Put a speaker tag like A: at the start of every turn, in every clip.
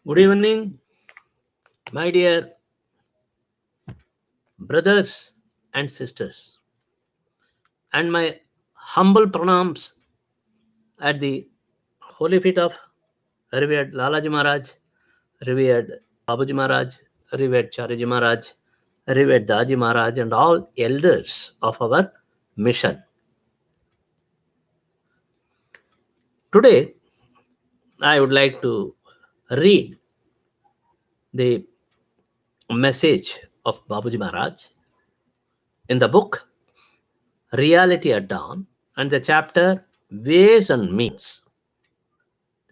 A: Good evening, my dear brothers and sisters, and my humble pranams at the holy feet of revered Lalaji Maharaj, revered Babuji Maharaj, revered Chariji Maharaj, revered Daji Maharaj, and all elders of our mission. Today, I would like to read the message of Babuji Maharaj in the book Reality at Dawn and the chapter Ways and Means.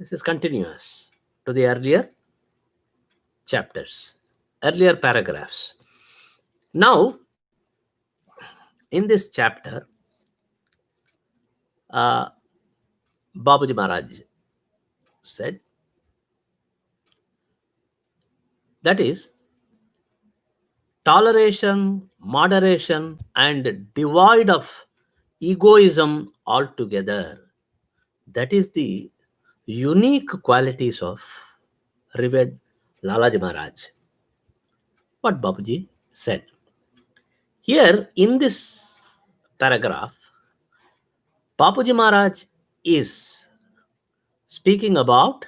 A: This is continuous to the earlier chapters, earlier paragraphs. Now, in this chapter, Babuji Maharaj said, that is, toleration, moderation, and devoid of egoism altogether. That is the unique qualities of revered Lalaji Maharaj. What Babuji said. Here in this paragraph, Babuji Maharaj is speaking about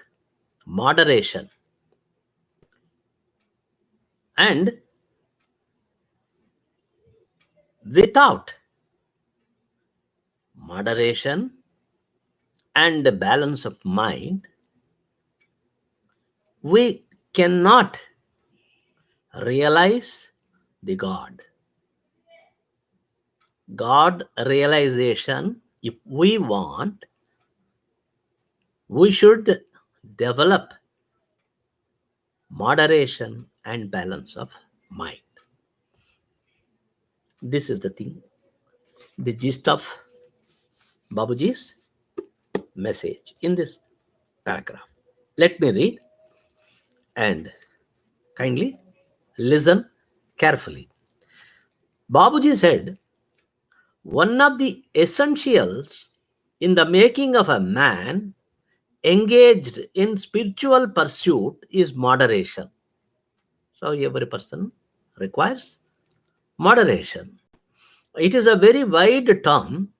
A: moderation. And without moderation and balance of mind, we cannot realize the God. God realization, if we want, we should develop moderation and balance of mind. This is the thing, the gist of Babuji's message in this paragraph. Let me read and kindly listen carefully. Babuji said, one of the essentials in the making of a man engaged in spiritual pursuit is moderation. So every person requires moderation. It is a very wide term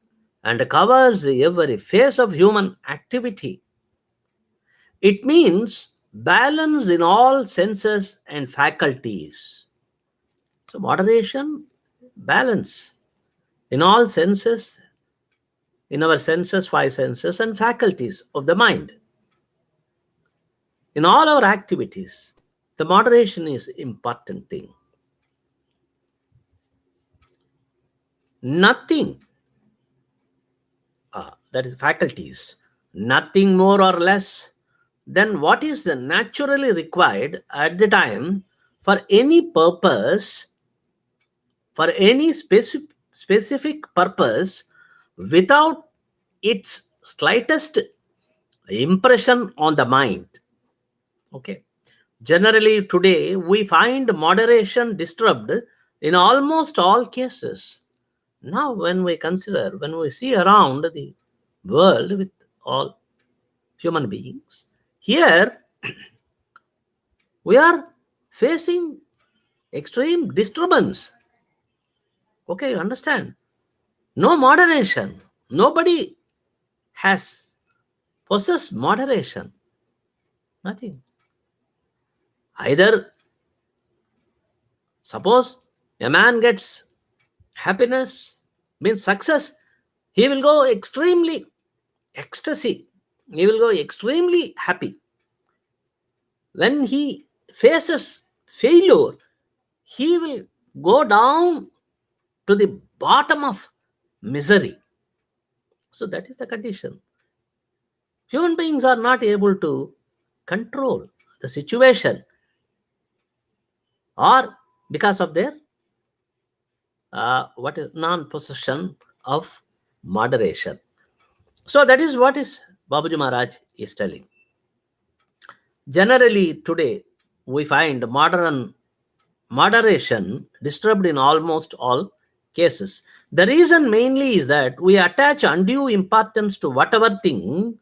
A: and covers every phase of human activity. It means balance in all senses and faculties. So moderation, balance in all senses, in our senses, five senses, and faculties of the mind. In all our activities, the moderation is important thing. Nothing, that is faculties, nothing more or less than what is naturally required at the time for any purpose, for any specific purpose, without its slightest impression on the mind. Okay. Generally, today we find moderation disturbed in almost all cases. Now, when we consider, when we see around the world with all human beings, here we are facing extreme disturbance. Okay, you understand? No moderation. Nobody has possessed moderation. Nothing. Either, suppose a man gets happiness, means success, he will go extremely ecstasy. He will go extremely happy. When he faces failure, he will go down to the bottom of misery. So that is the condition. Human beings are not able to control the situation, or because of their what is non-possession of moderation. So that is what is Babuji Maharaj is telling. Generally today we find moderation disturbed in almost all cases. The reason mainly is that we attach undue importance to whatever thing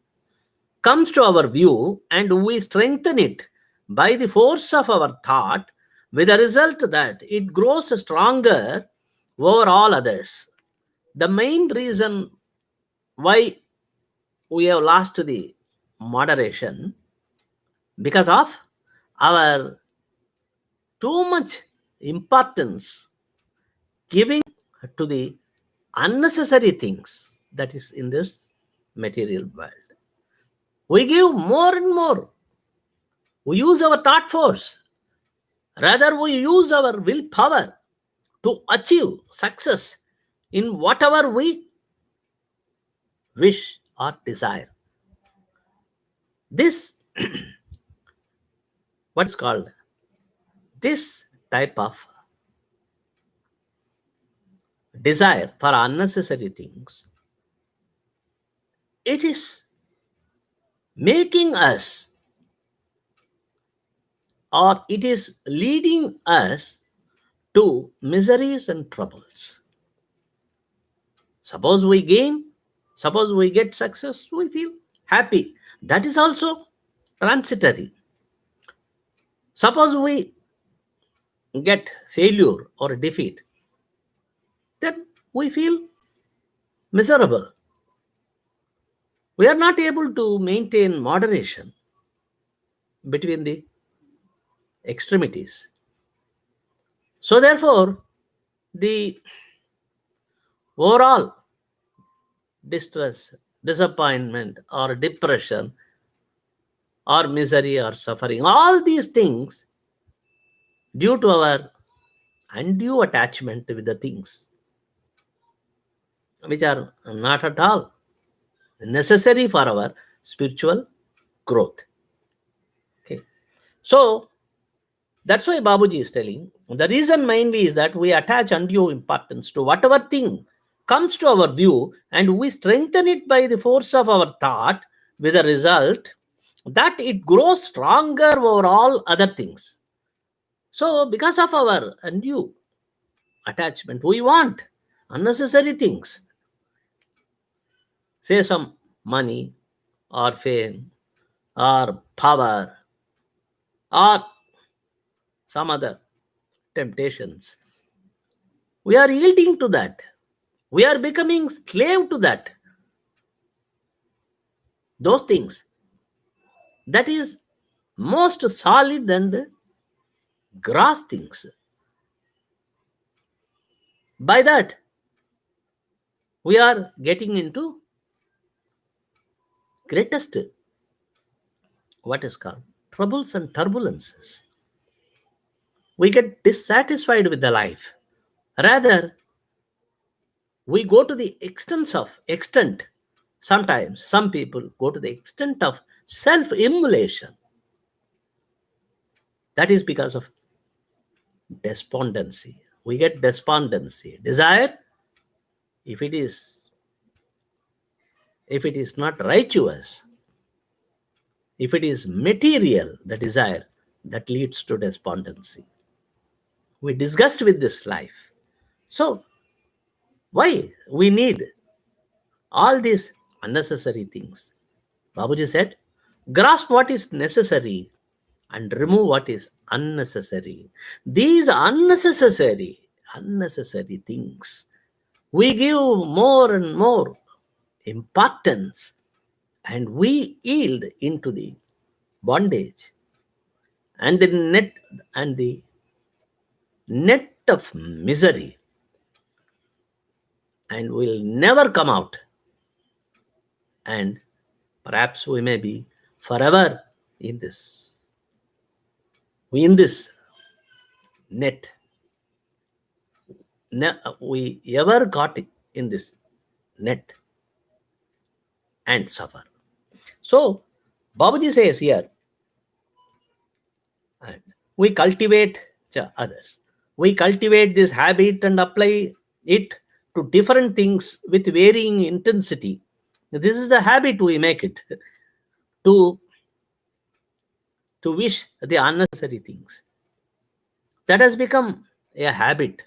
A: comes to our view and we strengthen it by the force of our thought, with the result that it grows stronger over all others. The main reason why we have lost the moderation, because of our too much importance giving to the unnecessary things that is in this material world. We give more and more. We use our thought force. Rather, we use our willpower to achieve success in whatever we wish or desire. This, what's called, this type of desire for unnecessary things, it is making us, or it is leading us to miseries and troubles. Suppose we gain, suppose we get success, we feel happy. That is also transitory. Suppose we get failure or defeat, then we feel miserable. We are not able to maintain moderation between the extremities. So, therefore, the overall distress, disappointment, or depression, or misery, or suffering, all these things due to our undue attachment with the things which are not at all necessary for our spiritual growth. Okay. So that's why Babuji is telling the reason mainly is that we attach undue importance to whatever thing comes to our view, and we strengthen it by the force of our thought, with the result that it grows stronger over all other things. So, because of our undue attachment, we want unnecessary things. Say some money, or fame, or power, or some other temptations. We are yielding to that. We are becoming slave to that. Those things. That is most solid and gross things. By that, we are getting into greatest, what is called, troubles and turbulences. We get dissatisfied with the life. Rather, we go to the extent. Sometimes some people go to the extent of self-immolation. That is because of despondency. We get despondency. Desire, if it is not righteous, if it is material, the desire, that leads to despondency. We disgust with this life. So, why we need all these unnecessary things? Babuji said, grasp what is necessary and remove what is unnecessary. These unnecessary things, we give more and more importance, and we yield into the bondage and the net of misery, and will never come out, and perhaps we may be forever in this net. We ever got in this net and suffer. So Babaji says here, and we cultivate others. We cultivate this habit and apply it to different things with varying intensity. This is the habit we make it to wish the unnecessary things. That has become a habit.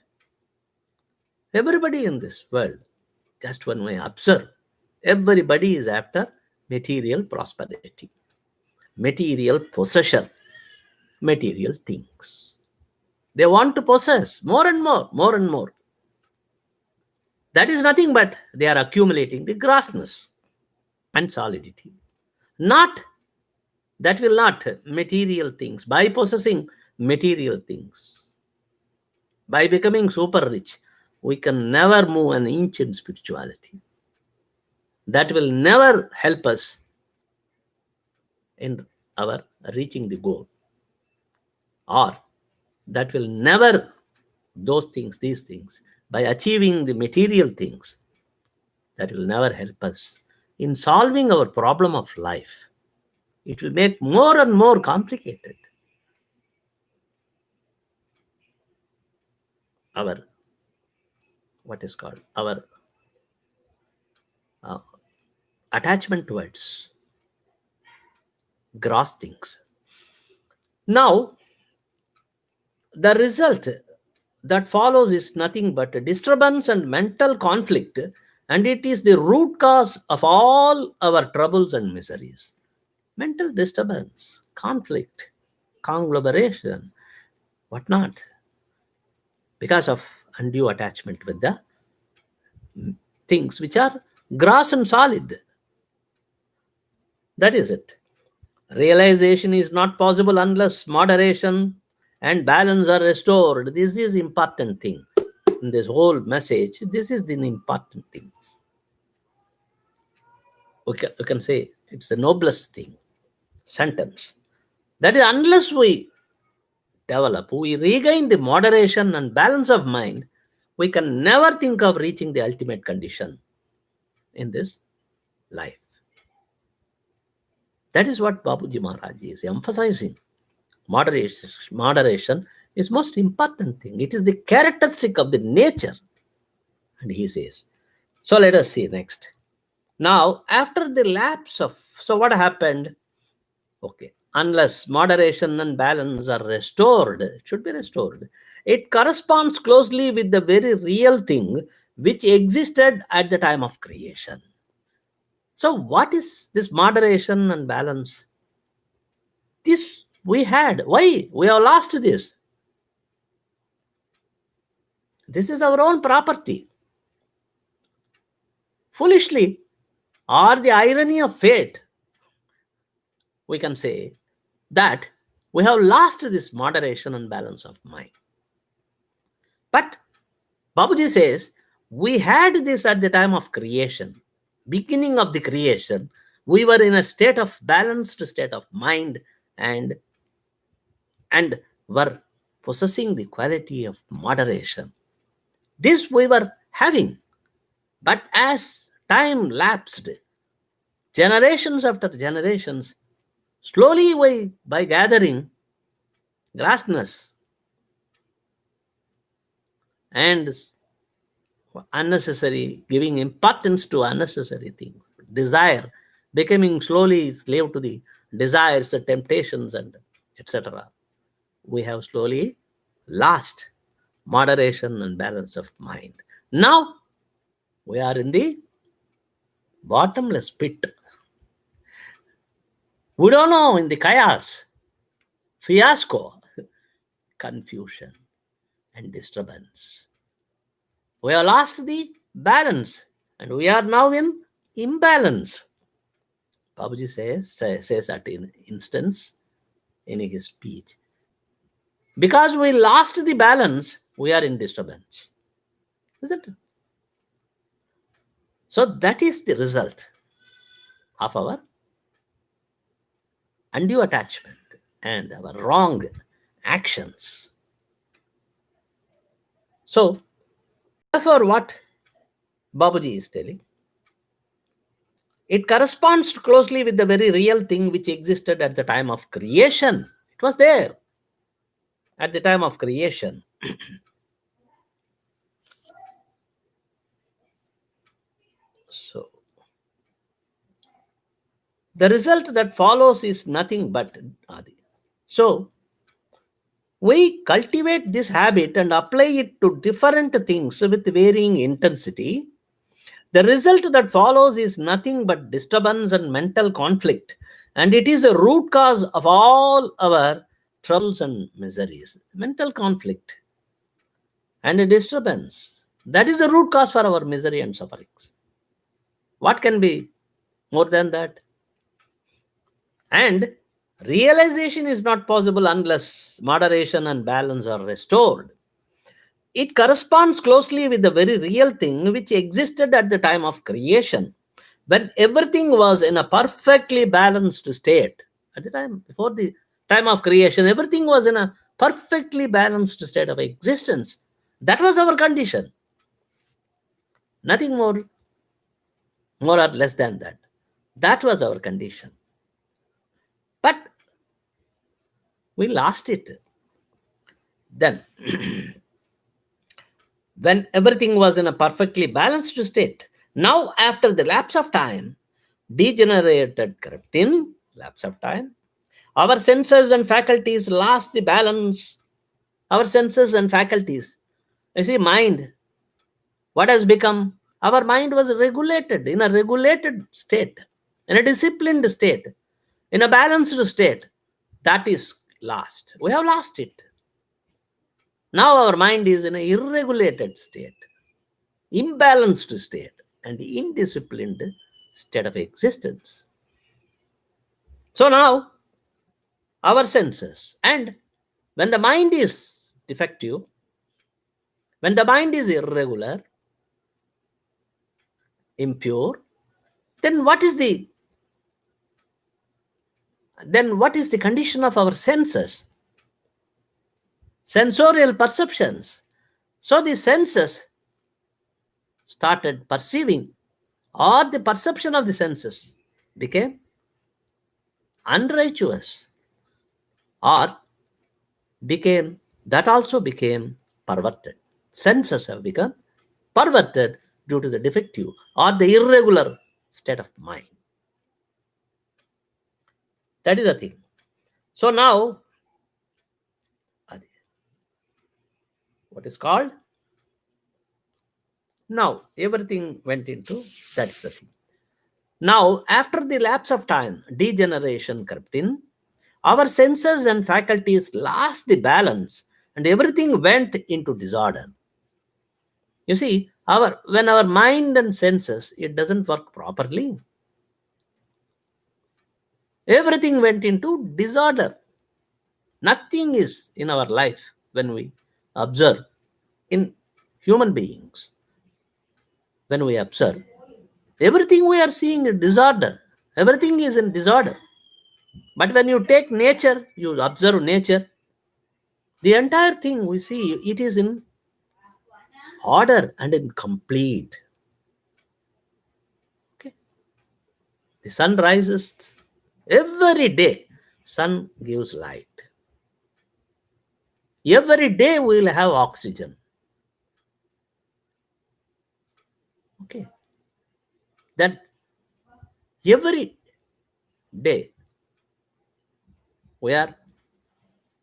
A: Everybody in this world, just one way observe, everybody is after material prosperity, material possession. material things. They want to possess more and more, more and more. That is nothing but they are accumulating the grossness and solidity. Not, that will not material things. By possessing material things, by becoming super rich, we can never move an inch in spirituality. That will never help us in our reaching the goal. Or that will never, those things, these things, by achieving the material things, that will never help us in solving our problem of life. It will make more and more complicated our, what is called, our attachment towards gross things. Now, the result that follows is nothing but a disturbance and mental conflict, and it is the root cause of all our troubles and miseries. Mental disturbance, conflict, conglomeration, whatnot, because of undue attachment with the things which are gross and solid. That is it. Realization is not possible unless moderation and balance are restored. This is important thing in this whole message. This is the important thing. We can say it's the noblest thing, sentence. That is, unless we develop, we regain the moderation and balance of mind, we can never think of reaching the ultimate condition in this life. That is what Babuji Maharaj is emphasizing. Moderation is most important thing. It is the characteristic of the nature. And he says, so let us see next. Now, after the lapse of, so what happened? Okay, unless moderation and balance are restored, it should be restored. It corresponds closely with the very real thing which existed at the time of creation. So what is this moderation and balance? This we had. Why? We have lost this. This is our own property. Foolishly, or the irony of fate, we can say that we have lost this moderation and balance of mind. But Babuji says, we had this at the time of creation. Beginning of the creation, we were in a state of balanced state of mind and were possessing the quality of moderation. This we were having. But as time lapsed, generations after generations, slowly we, by gathering grossness and unnecessary, giving importance to unnecessary things, desire, becoming slowly slave to the desires, the temptations, and etc., we have slowly lost moderation and balance of mind. Now we are in the bottomless pit. We don't know, in the chaos, fiasco, confusion, and disturbance. We have lost the balance and we are now in imbalance. Babuji says at an instance in his speech. Because we lost the balance, we are in disturbance. Isn't it? So that is the result of our undue attachment and our wrong actions. So, therefore, what Babuji is telling, it corresponds closely with the very real thing which existed at the time of creation. It was there at the time of creation. So, the result that follows is nothing but Adi. So, we cultivate this habit and apply it to different things with varying intensity. The result that follows is nothing but disturbance and mental conflict. And it is the root cause of all our troubles and miseries, mental conflict, and a disturbance. That is the root cause for our misery and sufferings. What can be more than that? And realization is not possible unless moderation and balance are restored. It corresponds closely with the very real thing which existed at the time of creation, when everything was in a perfectly balanced state. At the time, before the time of creation, everything was in a perfectly balanced state of existence. That was our condition. Nothing more or less than that. That was our condition. But we lost it. Then, when everything was in a perfectly balanced state, now after the lapse of time, degenerated corrupting, lapse of time, our senses and faculties lost the balance. Our senses and faculties. You see, mind, what has become? Our mind was regulated in a regulated state, in a disciplined state, in a balanced state. That is lost. We have lost it. Now our mind is in an irregulated state, imbalanced state, and indisciplined state of existence. So now our senses, and when the mind is defective, when the mind is irregular, impure, then what is the condition of our senses? Sensorial perceptions. So the senses started perceiving, or the perception of the senses became unrighteous, or also became perverted. Senses have become perverted due to the defective or the irregular state of mind. That is the thing. So now, what is called? Now everything went into, that is the thing. Now, after the lapse of time, degeneration crept in, our senses and faculties lost the balance and everything went into disorder. You see, when our mind and senses, it doesn't work properly, everything went into disorder. Nothing is in our life when we observe in human beings. When we observe, everything we are seeing is disorder. Everything is in disorder. But when you take nature, you observe nature, the entire thing we see, it is in order and in complete. Okay. The sun rises every day. Sun gives light. Every day we will have oxygen. Okay. Then every day we are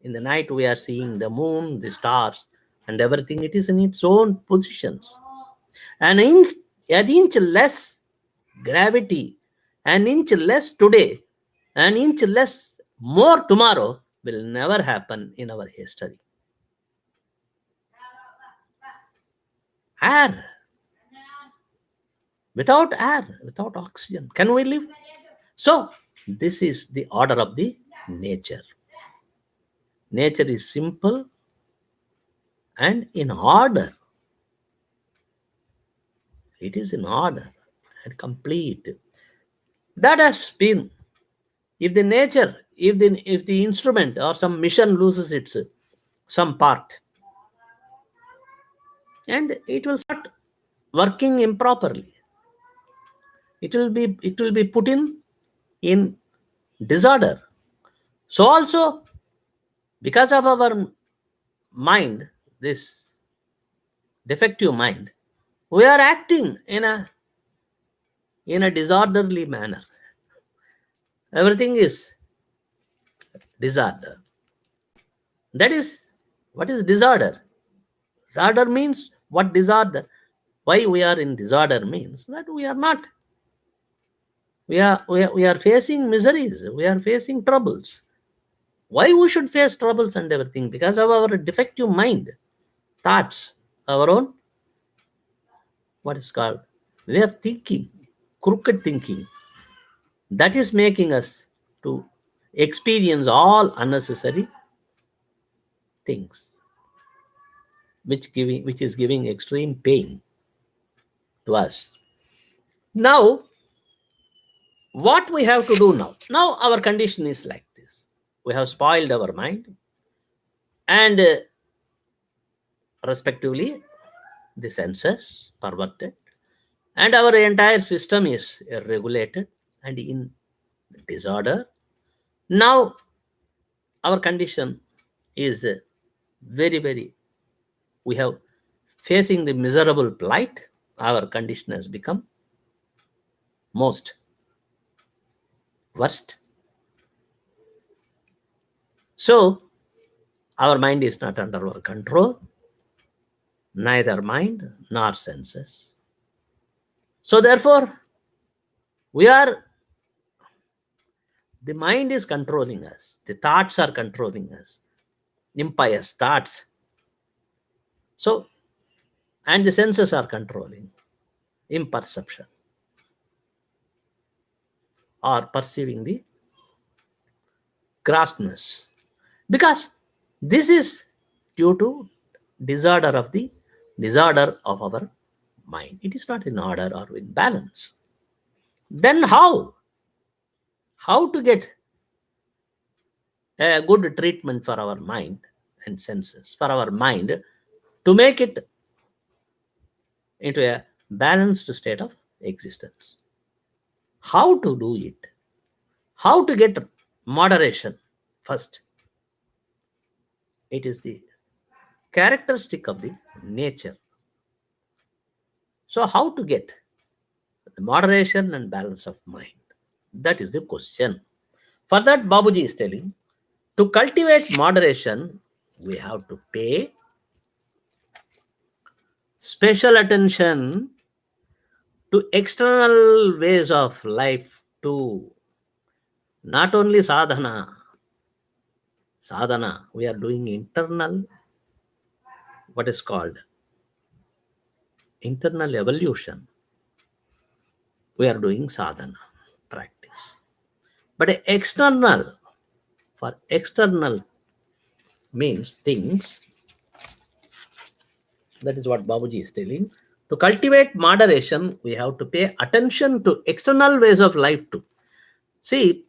A: in the night, we are seeing the moon, the stars, and everything. It is in its own positions. An inch less gravity, an inch less today, an inch less more tomorrow will never happen in our history. Air. Without air, without oxygen, can we live? So, this is the order of the nature. Nature is simple and in order. It is in order and complete. That has been, if the nature, if the instrument or some mission loses its some part, and it will start working improperly. It will be put in disorder. So also, because of our mind, this defective mind, we are acting in a disorderly manner. Everything is disorder. That is, what is disorder? Disorder means what disorder? Why we are in disorder means that we are not. We are facing miseries. We are facing troubles. Why we should face troubles and everything? Because of our defective mind, thoughts, our own, what is called, way of thinking, crooked thinking. That is making us to experience all unnecessary things, which is giving extreme pain to us. Now, what we have to do now? Now our condition is like this. We have spoiled our mind, and respectively the senses perverted, and our entire system is regulated and in disorder. Now our condition is very, very, we have facing the miserable plight. Our condition has become most worst. So our mind is not under our control, neither mind nor senses. So therefore, we are, the mind is controlling us, the thoughts are controlling us, impious thoughts. So, and the senses are controlling imperception or perceiving the grossness. Because this is due to disorder of our mind. It is not in order or in balance. Then how to get a good treatment for our mind and senses, for our mind, to make it into a balanced state of existence? How to do it? How to get moderation? First, it is the characteristic of the nature. So how to get the moderation and balance of mind? That is the question. For that, Babuji is telling, to cultivate moderation, we have to pay special attention to external ways of life too. Not only sadhana, we are doing internal, what is called internal evolution. We are doing sadhana practice. But external, for external means things, that is what Babuji is telling. To cultivate moderation, we have to pay attention to external ways of life too. See,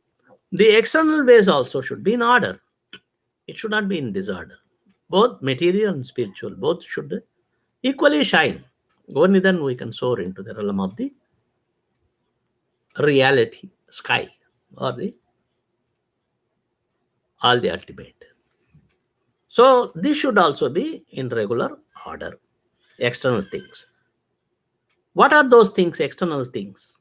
A: the external ways also should be in order. It should not be in disorder. Both material and spiritual, both should equally shine. Only then we can soar into the realm of the reality, sky, or the all the ultimate. So this should also be in regular order. External things. What are those things, external things?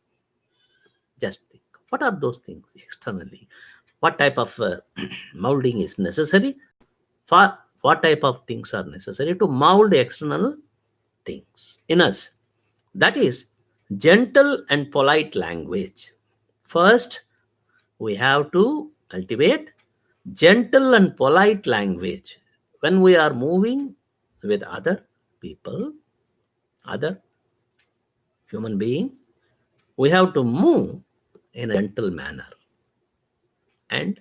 A: Just think. What are those things externally? What type of molding is necessary? For what type of things are necessary to mold the external things in us? That is gentle and polite language. First, we have to cultivate gentle and polite language when we are moving with other people, other human being. We have to move in a gentle manner and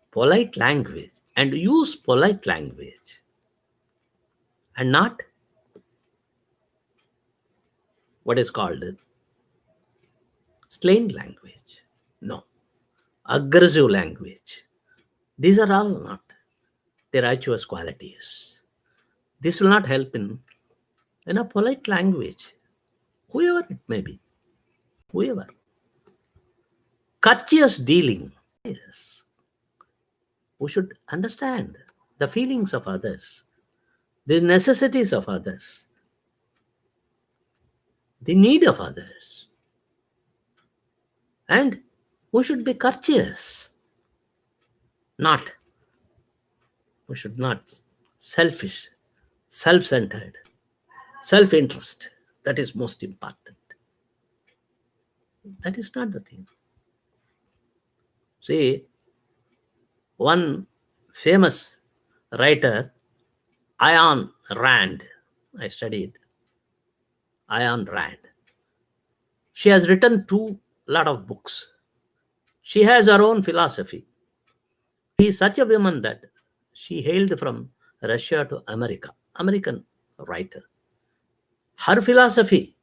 A: polite language, and use polite language, and not what is called slang language. No, aggressive language. These are all not the righteous qualities. This will not help in a polite language, whoever it may be, whoever. Courteous dealing. Yes. We should understand the feelings of others, the necessities of others, the need of others. And we should be courteous. We should not selfish, self-centered, self-interest. That is most important. That is not the thing. See, one famous writer Ayn Rand. I studied Ayn Rand. She has written two lot of books. She has her own philosophy. She is such a woman that she hailed from Russia to America, American writer. Her philosophy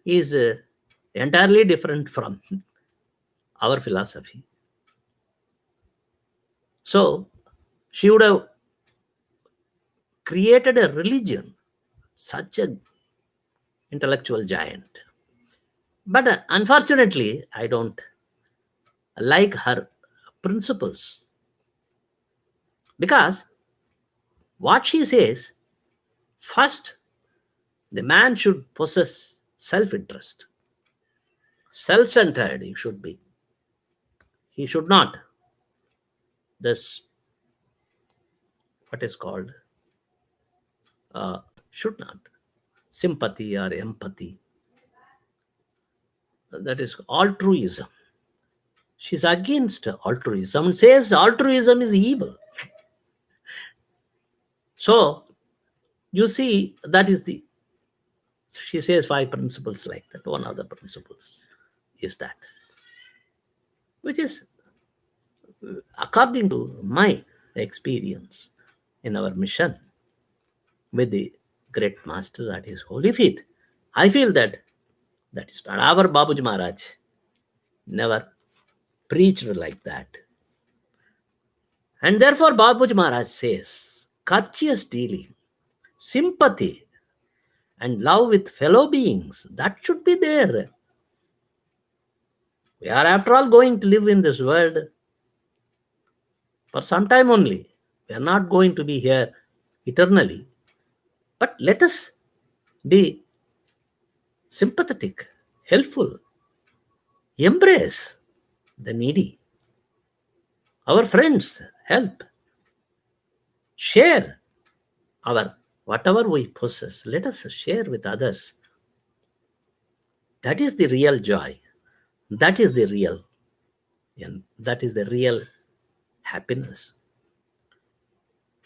A: is entirely different from our philosophy. So she would have created a religion, such a intellectual giant. But unfortunately, I don't like her principles, because what she says, first, the man should possess self-interest. Self-centered he should be. He should not this what is called should not sympathy or empathy. That is altruism. She's against altruism and says altruism is evil. So you see, that is the, she says 5 principles like that. One of the principles is that, which is according to my experience in our mission with the great master at his holy feet, I feel that that is not our Babuji Maharaj never preached like that. And therefore Babuji Maharaj says courteous dealing, sympathy and love with fellow beings, that should be there. We are after all going to live in this world for some time only. We are not going to be here eternally. But let us be sympathetic, helpful, embrace the needy, our friends, help, share our whatever we possess. Let us share with others. That is the real joy. That is the real, and that is the real happiness.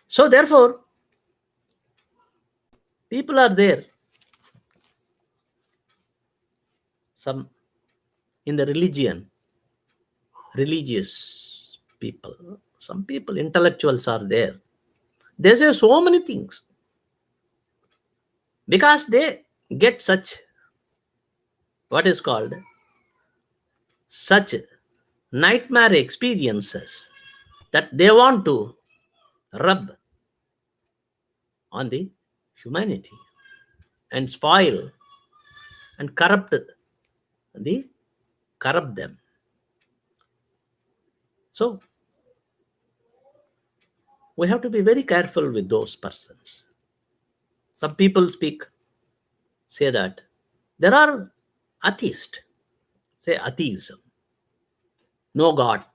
A: So therefore, people are there, some in the religious people, some people, intellectuals are there. They say so many things because they get such, what is called, such nightmare experiences that they want to rub on the humanity and spoil and corrupt them. So we have to be very careful with those persons. Some people say that there are atheists, say atheism, no God,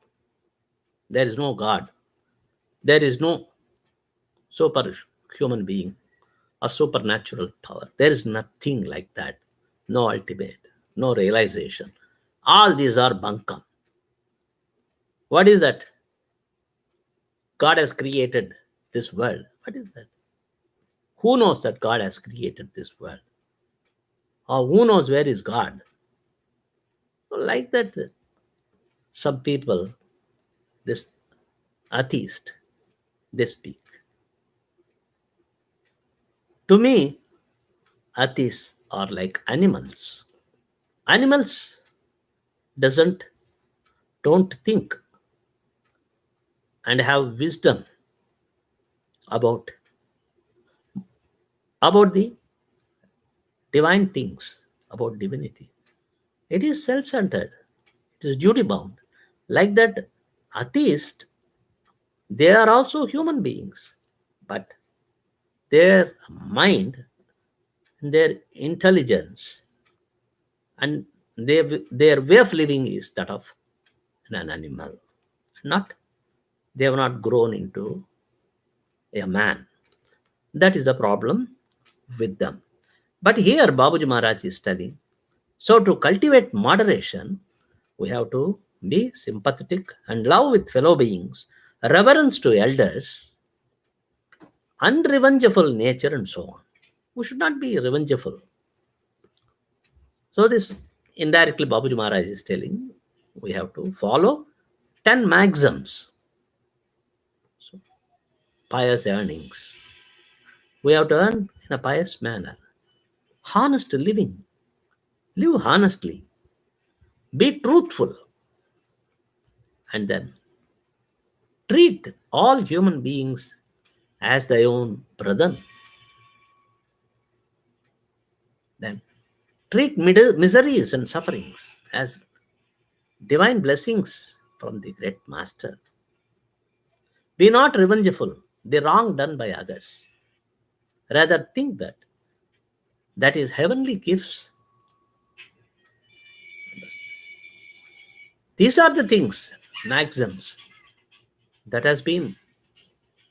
A: there is no God, there is no superhuman being or supernatural power. There is nothing like that. No ultimate, no realization. All these are bunkum. What is that? God has created this world. What is that? Who knows that God has created this world? Or who knows where is God? Like that, some people, this atheist, they speak. To me, atheists are like animals. Animals don't think and have wisdom about the divine things, about divinity. It is self-centered. It is duty-bound. Like that, atheists, they are also human beings, but their mind, their intelligence, and their way of living is that of an animal. They have not grown into a man. That is the problem with them. But here Babuji Maharaj is telling, so to cultivate moderation, we have to be sympathetic and love with fellow beings, reverence to elders, unrevengeful nature, and so on. We should not be revengeful. So this indirectly Babuji Maharaj is telling we have to follow 10 maxims. So, pious earnings. We have to earn in a pious manner. Honest living. Live honestly. Be truthful. And then treat all human beings as thy own brethren. Then treat miseries and sufferings as divine blessings from the great master. Be not revengeful, the wrong done by others. Rather think that is heavenly gifts. These are the things, maxims, that has been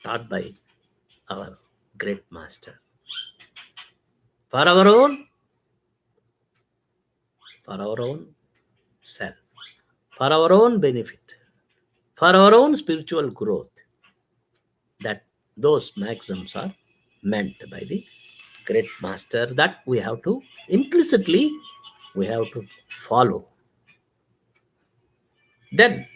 A: taught by our great master. For our own self, for our own benefit, for our own spiritual growth, that those maxims are meant by the great master, that we have to implicitly we have to follow. Then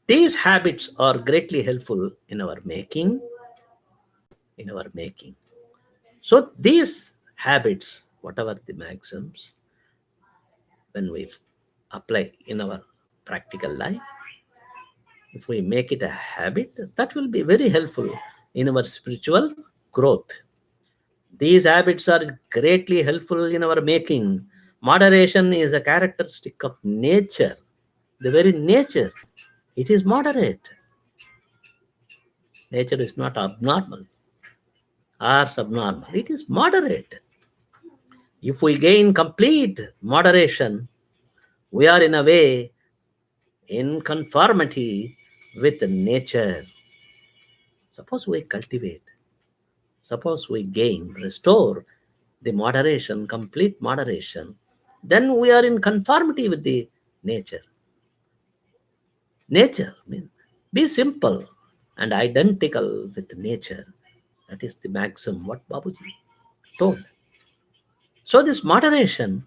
A: these habits are greatly helpful in our making. So these habits, whatever the maxims, when we apply in our practical life, if we make it a habit, that will be very helpful in our spiritual growth. These habits are greatly helpful in our making. Moderation is a characteristic of nature. The very nature, it is moderate. Nature is not abnormal or subnormal. It is moderate. If we gain complete moderation, we are in a way in conformity with nature. Suppose we cultivate, suppose we gain, restore the moderation, complete moderation, then we are in conformity with the nature. Nature means be simple and identical with nature. That is the maxim what Babuji told. So this moderation,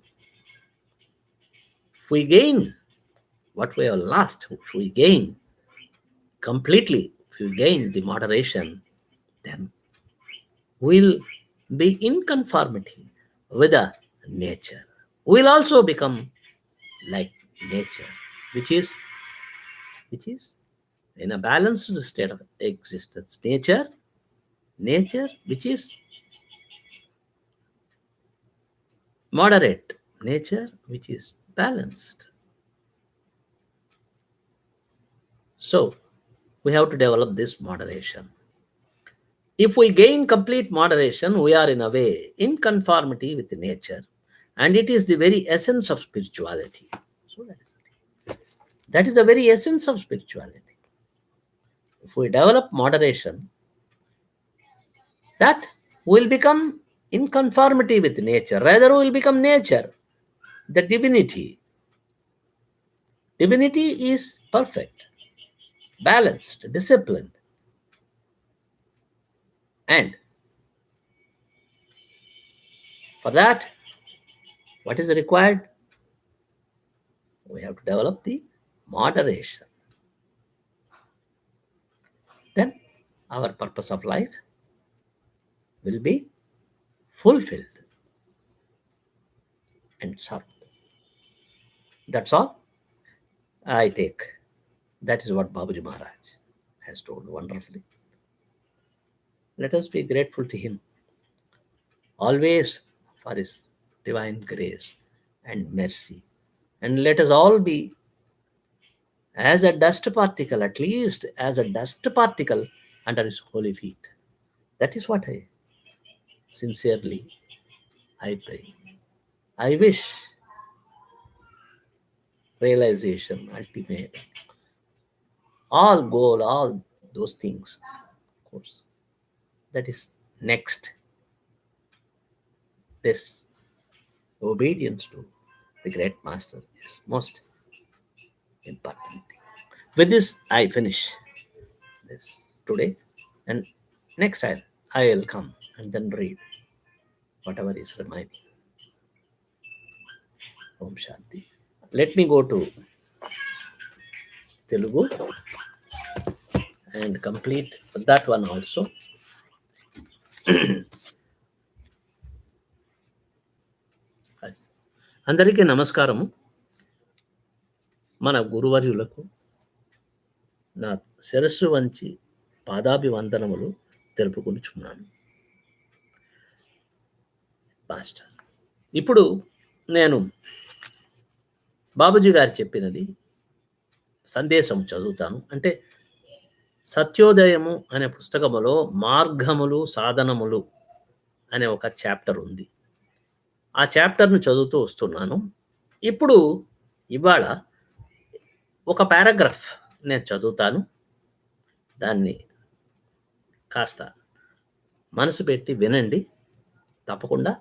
A: if we gain what we have lost, if we gain completely, if we gain the moderation, then we'll be in conformity with the nature. We'll also become like nature, which is in a balanced state of existence. Nature which is moderate, nature which is balanced. So we have to develop this moderation. If we gain complete moderation, we are in a way in conformity with nature, and it is the very essence of spirituality. So that is the very essence of spirituality. If we develop moderation, that will become in conformity with nature. Rather, will become nature, the divinity. Divinity is perfect, balanced, disciplined. And for that, what is required? We have to develop the moderation. Then our purpose of life will be fulfilled and served. That's all I take. That is what Babuji Maharaj has told wonderfully. Let us be grateful to him always for his divine grace and mercy. And let us all be as a dust particle, at least as a dust particle under his holy feet. That is what I sincerely I pray. I wish realization, ultimate, all goal, all those things, of course. That is next. This obedience to the great master is most important thing. With this, I finish this today, and next time I will come and then read whatever is remaining. Om Shanti. Let me go to Telugu and complete that one also. అందరికీ నమస్కారము. మన గురువర్యులకు నా శిరస్సు వంచి పాదాభివందనములు తెలుపుకొనుచున్నాను. Master, ఇప్పుడు నేను బాబూజీ గారు చెప్పినది సందేశం చదువుతాను. అంటే సత్యోదయము అనే పుస్తకములో మార్గములు సాధనములు అనే ఒక చాప్టర్ ఉంది. ఆ చాప్టర్ను చదువుతూ వస్తున్నాను. ఇప్పుడు ఇవాళ ఒక పారాగ్రాఫ్ నేను చదువుతాను. దాన్ని కాస్త మనసు పెట్టి వినండి. తప్పకుండా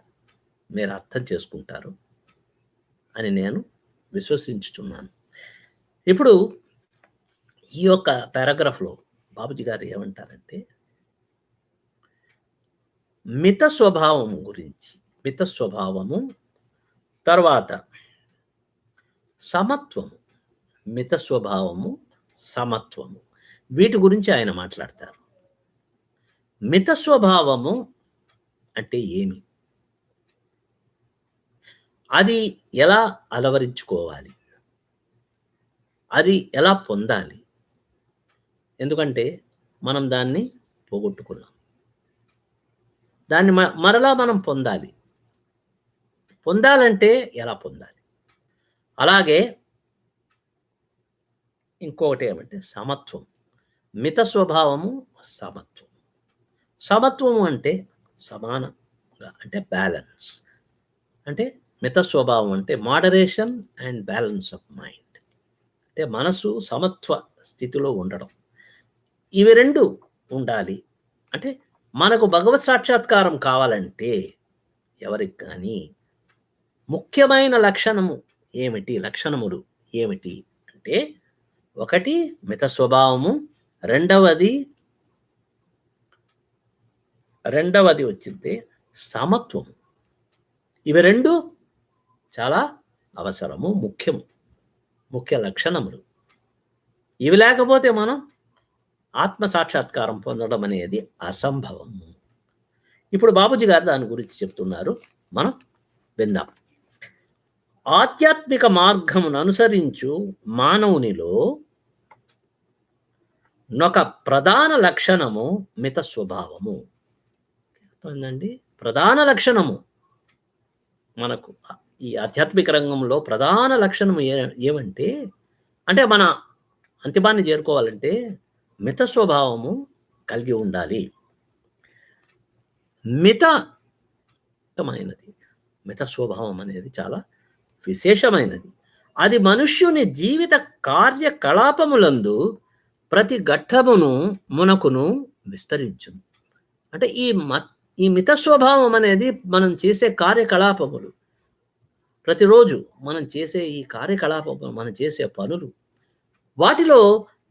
A: మీరు అర్థం చేసుకుంటారు అని నేను విశ్వసించుచున్నాను. ఇప్పుడు ఈ యొక్క పారాగ్రాఫ్లో బాబూజీ గారు ఏమంటారంటే, మిత స్వభావం గురించి, మిత స్వభావము, తర్వాత సమత్వము, మిత స్వభావము, సమత్వము, వీటి గురించి ఆయన మాట్లాడతారు. మిత స్వభావము అంటే ఏమి, అది ఎలా అలవరించుకోవాలి, అది ఎలా పొందాలి? ఎందుకంటే మనం దాన్ని పోగొట్టుకున్నాం. దాన్ని మరలా మనం పొందాలి. పొందాలంటే ఎలా పొందాలి? అలాగే ఇంకొకటి ఏమంటే సమత్వం. మిత స్వభావము, సమత్వం. సమత్వము అంటే సమానంగా, అంటే బ్యాలెన్స్. అంటే మిత స్వభావం అంటే moderation and balance of mind. అంటే మనసు సమత్వ స్థితిలో ఉండడం. ఇవి రెండు ఉండాలి. అంటే మనకు భగవత్ సాక్షాత్కారం కావాలంటే ఎవరికి కానీ ముఖ్యమైన లక్షణములు ఏమిటి అంటే, ఒకటి మిత స్వభావము, రెండవది వచ్చింది సమత్వము. ఇవి రెండు చాలా అవసరము, ముఖ్య లక్షణములు. ఇవి లేకపోతే మనం ఆత్మ సాక్షాత్కారం పొందడం అనేది అసంభవము. ఇప్పుడు బాబూజీ గారు దాని గురించి చెప్తున్నారు, మనం విందాం. ఆధ్యాత్మిక మార్గమును అనుసరించు మానవునిలో ఒక ప్రధాన లక్షణము మిత స్వభావము. అర్థమైందండి? ప్రధాన లక్షణము మనకు ఈ ఆధ్యాత్మిక రంగంలో ప్రధాన లక్షణం ఏమంటే, అంటే మన అంతిమాన్ని చేరుకోవాలంటే మిత స్వభావము కలిగి ఉండాలి. మిత స్వభావం అనేది చాలా విశేషమైనది. అది మనుష్యుని జీవిత కార్యకలాపములందు ప్రతి ఘట్టమును విస్తరించును. అంటే ఈ మిత స్వభావం అనేది మనం చేసే కార్యకలాపములు, ప్రతిరోజు మనం చేసే ఈ కార్యకలాపములు, మనం చేసే పనులు, వాటిలో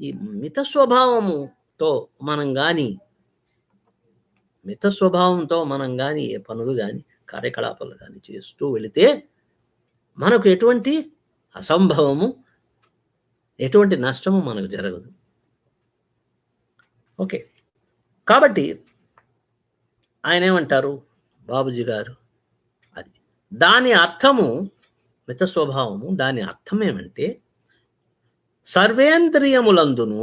A: ఈ మిత స్వభావంతో మనం కానీ ఏ పనులు కానీ కార్యకలాపాలు కానీ చేస్తూ వెళితే మనకు ఎటువంటి అసంభవము, ఎటువంటి నష్టము మనకు జరగదు. ఓకే, కాబట్టి ఆయన ఏమంటారు బాబూజీ గారు, అది దాని అర్థము, మిత స్వభావము దాని అర్థం ఏమంటే, సర్వేంద్రియములందును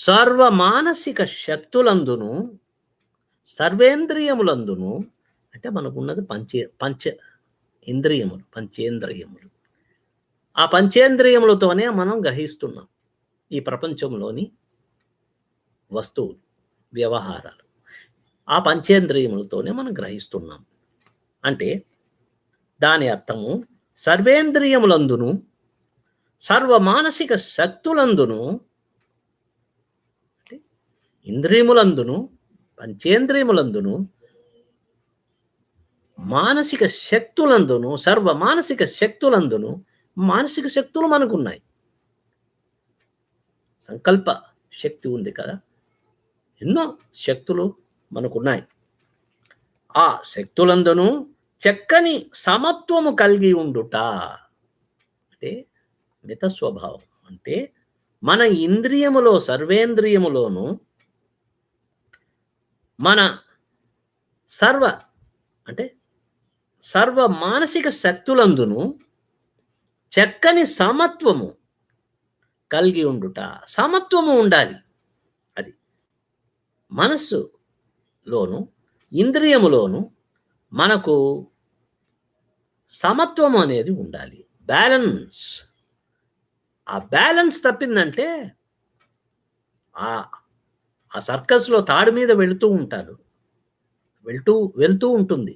A: సర్వమానసిక శక్తులందును, సర్వేంద్రియములందును అంటే మనకున్నది పంచేంద్రియములు. ఆ పంచేంద్రియములతోనే మనం గ్రహిస్తున్నాం ఈ ప్రపంచంలోని వస్తువులు, వ్యవహారాలు. ఆ పంచేంద్రియములతోనే మనం గ్రహిస్తున్నాం. అంటే దాని అర్థము సర్వేంద్రియములందును సర్వమానసిక శక్తులందును, అంటే ఇంద్రియములందును పంచేంద్రియములందును మానసిక శక్తులందును, సర్వమానసిక శక్తులందును, మానసిక శక్తులు మనకున్నాయి. సంకల్ప శక్తి ఉంది కదా, ఎన్నో శక్తులు మనకున్నాయి. ఆ శక్తులందును చక్కని సమత్వము కలిగి ఉండుట అంటే మిత స్వభావం. అంటే మన ఇంద్రియములో సర్వేంద్రియములోను మన సర్వ మానసిక శక్తులందును చక్కని సమత్వము కలిగి ఉండుట. సమత్వము ఉండాలి. అది మనస్సులోను ఇంద్రియములోను మనకు సమత్వం అనేది ఉండాలి. బ్యాలెన్స్. ఆ బ్యాలెన్స్ తప్పిందంటే ఆ సర్కస్లో తాడు మీద వెళుతూ ఉంటాడు, వెళ్తూ ఉంటుంది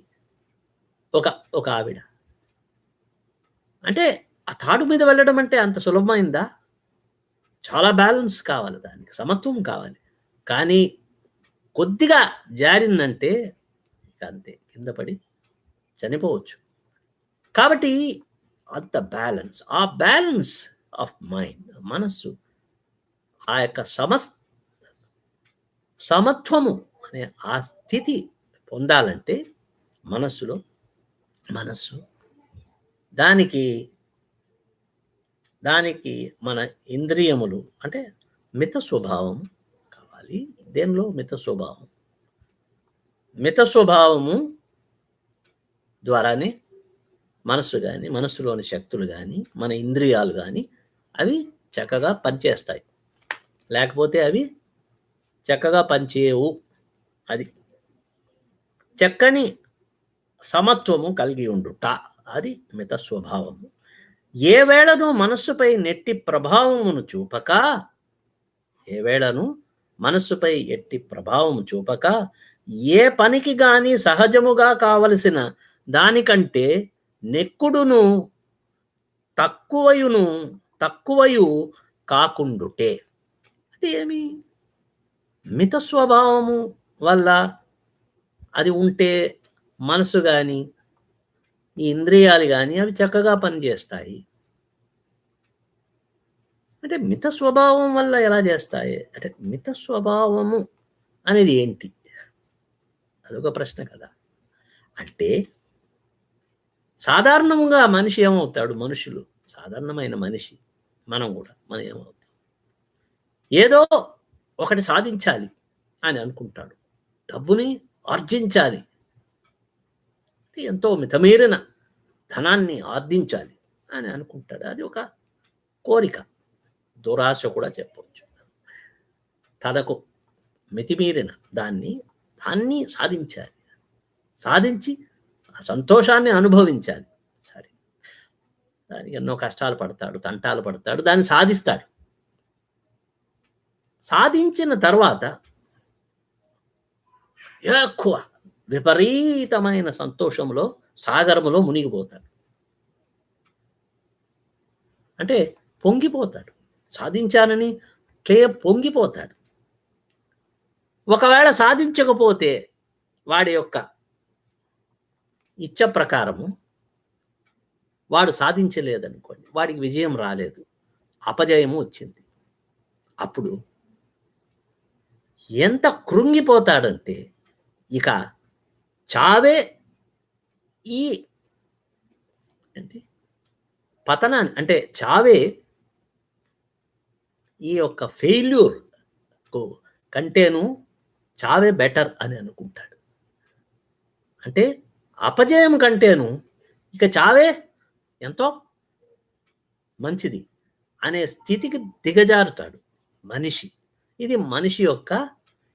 A: ఒక ఆవిడ. అంటే ఆ తాడు మీద వెళ్ళడం అంటే అంత సులభమైందా? చాలా బ్యాలెన్స్ కావాలి, దానికి సమత్వం కావాలి. కానీ కొద్దిగా జారిందంటే అంతే, కింద పడి చనిపోవచ్చు. కాబట్టి అంత బ్యాలెన్స్, ఆ బ్యాలెన్స్ ఆఫ్ మైండ్, మనస్సు ఆ యొక్క సమత్వము అనే ఆ స్థితి పొందాలంటే మనస్సు దానికి మన ఇంద్రియములు అంటే మిత స్వభావం కావాలి. దేనిలో మిత స్వభావము ద్వారానే మనస్సు కానీ, మనస్సులోని శక్తులు కానీ, మన ఇంద్రియాలు కానీ అవి చక్కగా పనిచేస్తాయి. లేకపోతే అవి చక్కగా పనిచేయవు. అది చక్కని సమత్వము కలిగి ఉండుట, అది మిత స్వభావము. ఏ వేళను మనస్సుపై ఎట్టి ప్రభావము చూపక ఏ పనికి గాని సహజముగా కావలసిన దానికంటే నెక్కుడును తక్కువయు కాకుండుటే. అంటే ఏమి? మిత స్వభావము వల్ల అది ఉంటే మనసు కానీ ఈ ఇంద్రియాలు కానీ అవి చక్కగా పనిచేస్తాయి. అంటే మిత స్వభావం వల్ల ఎలా చేస్తాయి అంటే, మిత స్వభావము అనేది ఏంటి? అదొక ప్రశ్న కదా. అంటే సాధారణంగా మనిషి ఏమవుతాడు? మనుషులు సాధారణమైన మనిషి, మనం ఏమవుతాం? ఏదో ఒకటి సాధించాలి అని అనుకుంటాడు, డబ్బుని ఆర్జించాలి, ఎంతో మితమీరిన ధనాన్ని ఆర్జించాలి అని అనుకుంటాడు. అది ఒక కోరిక, దురాశ కూడా చెప్పవచ్చు. తనకు మితిమీరిన దాన్ని సాధించి ఆ సంతోషాన్ని అనుభవించాలి. సరే, దానికి ఎన్నో కష్టాలు పడతాడు, తంటాలు పడతాడు, దాన్ని సాధిస్తాడు. సాధించిన తర్వాత ఎక్కువ విపరీతమైన సంతోషంలో సాగరములో మునిగిపోతాడు. అంటే పొంగిపోతాడు, సాధించానని పొంగిపోతాడు. ఒకవేళ సాధించకపోతే వాడి యొక్క ఇచ్చ ప్రకారము వాడు సాధించలేదనుకోండి, వాడికి విజయం రాలేదు, అపజయము వచ్చింది. అప్పుడు ఎంత కృంగిపోతాడంటే ఇక చావే ఈ పతనాన్ని, అంటే చావే ఈ యొక్క ఫెయిల్యూర్ కంటేను చావే బెటర్ అని అనుకుంటాడు. అంటే అపజయం కంటేను ఇక చావే ఎంతో మంచిది అనే స్థితికి దిగజారుతాడు మనిషి. ఇది మనిషి యొక్క,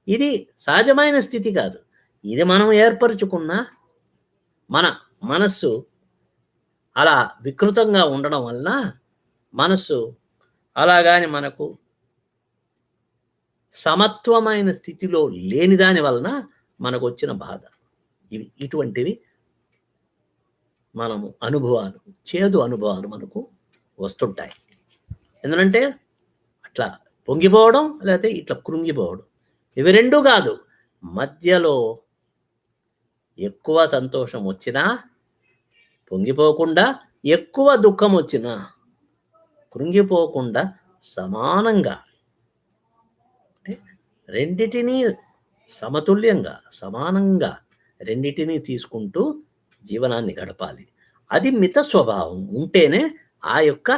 A: ఇది సహజమైన స్థితి కాదు. ఇది మనం ఏర్పరచుకున్న మన మనస్సు అలా వికృతంగా ఉండడం వలన, మనస్సు అలాగాని మనకు సమత్వమైన స్థితిలో లేని దాని వలన మనకు వచ్చిన బాధ. ఇటువంటివి మనము చేదు అనుభవాలు మనకు వస్తుంటాయి. ఎందుకంటే అట్లా పొంగిపోవడం, లేకపోతే ఇట్లా కృంగిపోవడం, ఇవి రెండు కాదు. మధ్యలో ఎక్కువ సంతోషం వచ్చినా పొంగిపోకుండా, ఎక్కువ దుఃఖం వచ్చినా కృంగిపోకుండా సమానంగా రెండిటినీ సమతుల్యంగా, సమానంగా రెండిటినీ తీసుకుంటూ జీవనాన్ని గడపాలి. అది మిత స్వభావం ఉంటేనే ఆ యొక్క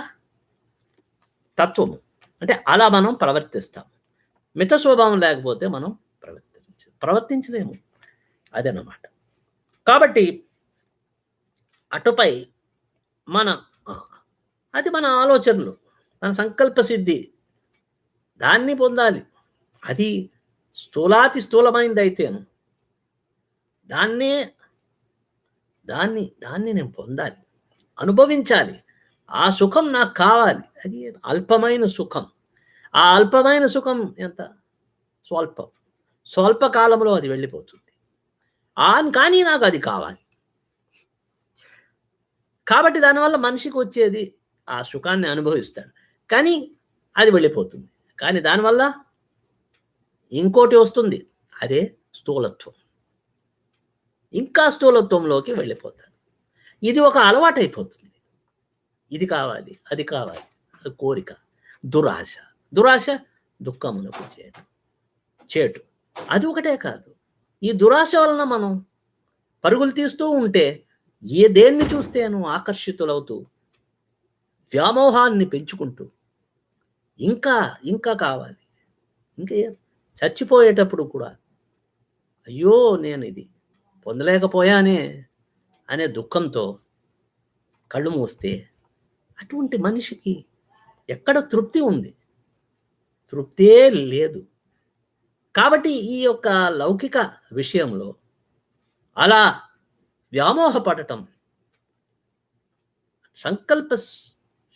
A: తత్వము. అంటే అలా మనం ప్రవర్తిస్తాం. మిత స్వభావం లేకపోతే మనం ప్రవర్తించలేము. అదనమాట. కాబట్టి అటుపై మన అది మన ఆలోచనలు, మన సంకల్ప సిద్ధి, దాన్ని పొందాలి. అది స్థూలాతి స్థూలమైందైతేను దాన్ని నేను పొందాలి, అనుభవించాలి. ఆ సుఖం నాకు కావాలి. అది అల్పమైన సుఖం. ఆ అల్పమైన సుఖం ఎంత? స్వల్పం. స్వల్పకాలంలో అది వెళ్ళిపోతుంది. కానీ నాకు అది కావాలి. కాబట్టి దానివల్ల మనిషికి వచ్చేది ఆ సుఖాన్ని అనుభవిస్తాడు, కానీ అది వెళ్ళిపోతుంది. కానీ దానివల్ల ఇంకోటి వస్తుంది, అదే స్థూలత్వం. ఇంకా స్థూలత్వంలోకి వెళ్ళిపోతాడు. ఇది ఒక అలవాటైపోతుంది. ఇది కావాలి, అది కావాలి, కోరిక, దురాశ. దురాశ దుఃఖమునకు చేటు. అది ఒకటే కాదు, ఈ దురాశ వలన మనం పరుగులు తీస్తూ ఉంటే దేన్ని చూస్తేను ఆకర్షితులవుతూ వ్యామోహాన్ని పెంచుకుంటూ ఇంకా ఇంకా కావాలి, ఇంకా చచ్చిపోయేటప్పుడు కూడా అయ్యో నేను ఇది పొందలేకపోయానే అనే దుఃఖంతో కళ్ళు మూస్తే అటువంటి మనిషికి ఎక్కడ తృప్తి ఉంది? తృప్తే లేదు. కాబట్టి ఈ యొక్క లౌకిక విషయంలో అలా వ్యామోహపడటం, సంకల్ప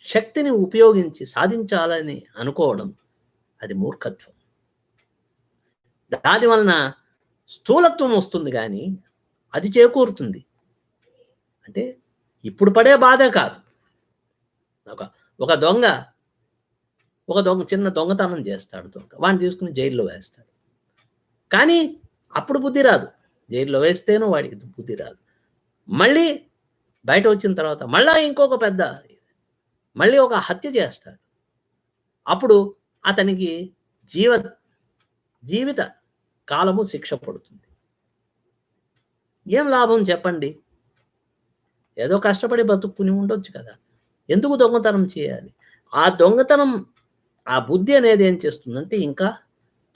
A: శక్తిని ఉపయోగించి సాధించాలని అనుకోవడం, అది మూర్ఖత్వం. దాని వలన స్థూలత్వం వస్తుంది, కానీ అది చేకూరుతుంది. అంటే ఇప్పుడు పడే బాధ కాదు. ఒక దొంగ చిన్న దొంగతనం చేస్తాడు. వాడిని తీసుకుని జైల్లో వేస్తాడు. కానీ అప్పుడు బుద్ధి రాదు. జైల్లో వేస్తేనో వాడికి బుద్ధి రాదు. మళ్ళీ బయట వచ్చిన తర్వాత మళ్ళీ ఇంకొక మళ్ళీ ఒక హత్య చేస్తాడు. అప్పుడు అతనికి జీవిత కాలము శిక్ష పడుతుంది. ఏం లాభం చెప్పండి? ఏదో కష్టపడి బతుకుని ఉండొచ్చు కదా, ఎందుకు దొంగతనం చేయాలి? ఆ దొంగతనం, ఆ బుద్ధి అనేది ఏం చేస్తుందంటే ఇంకా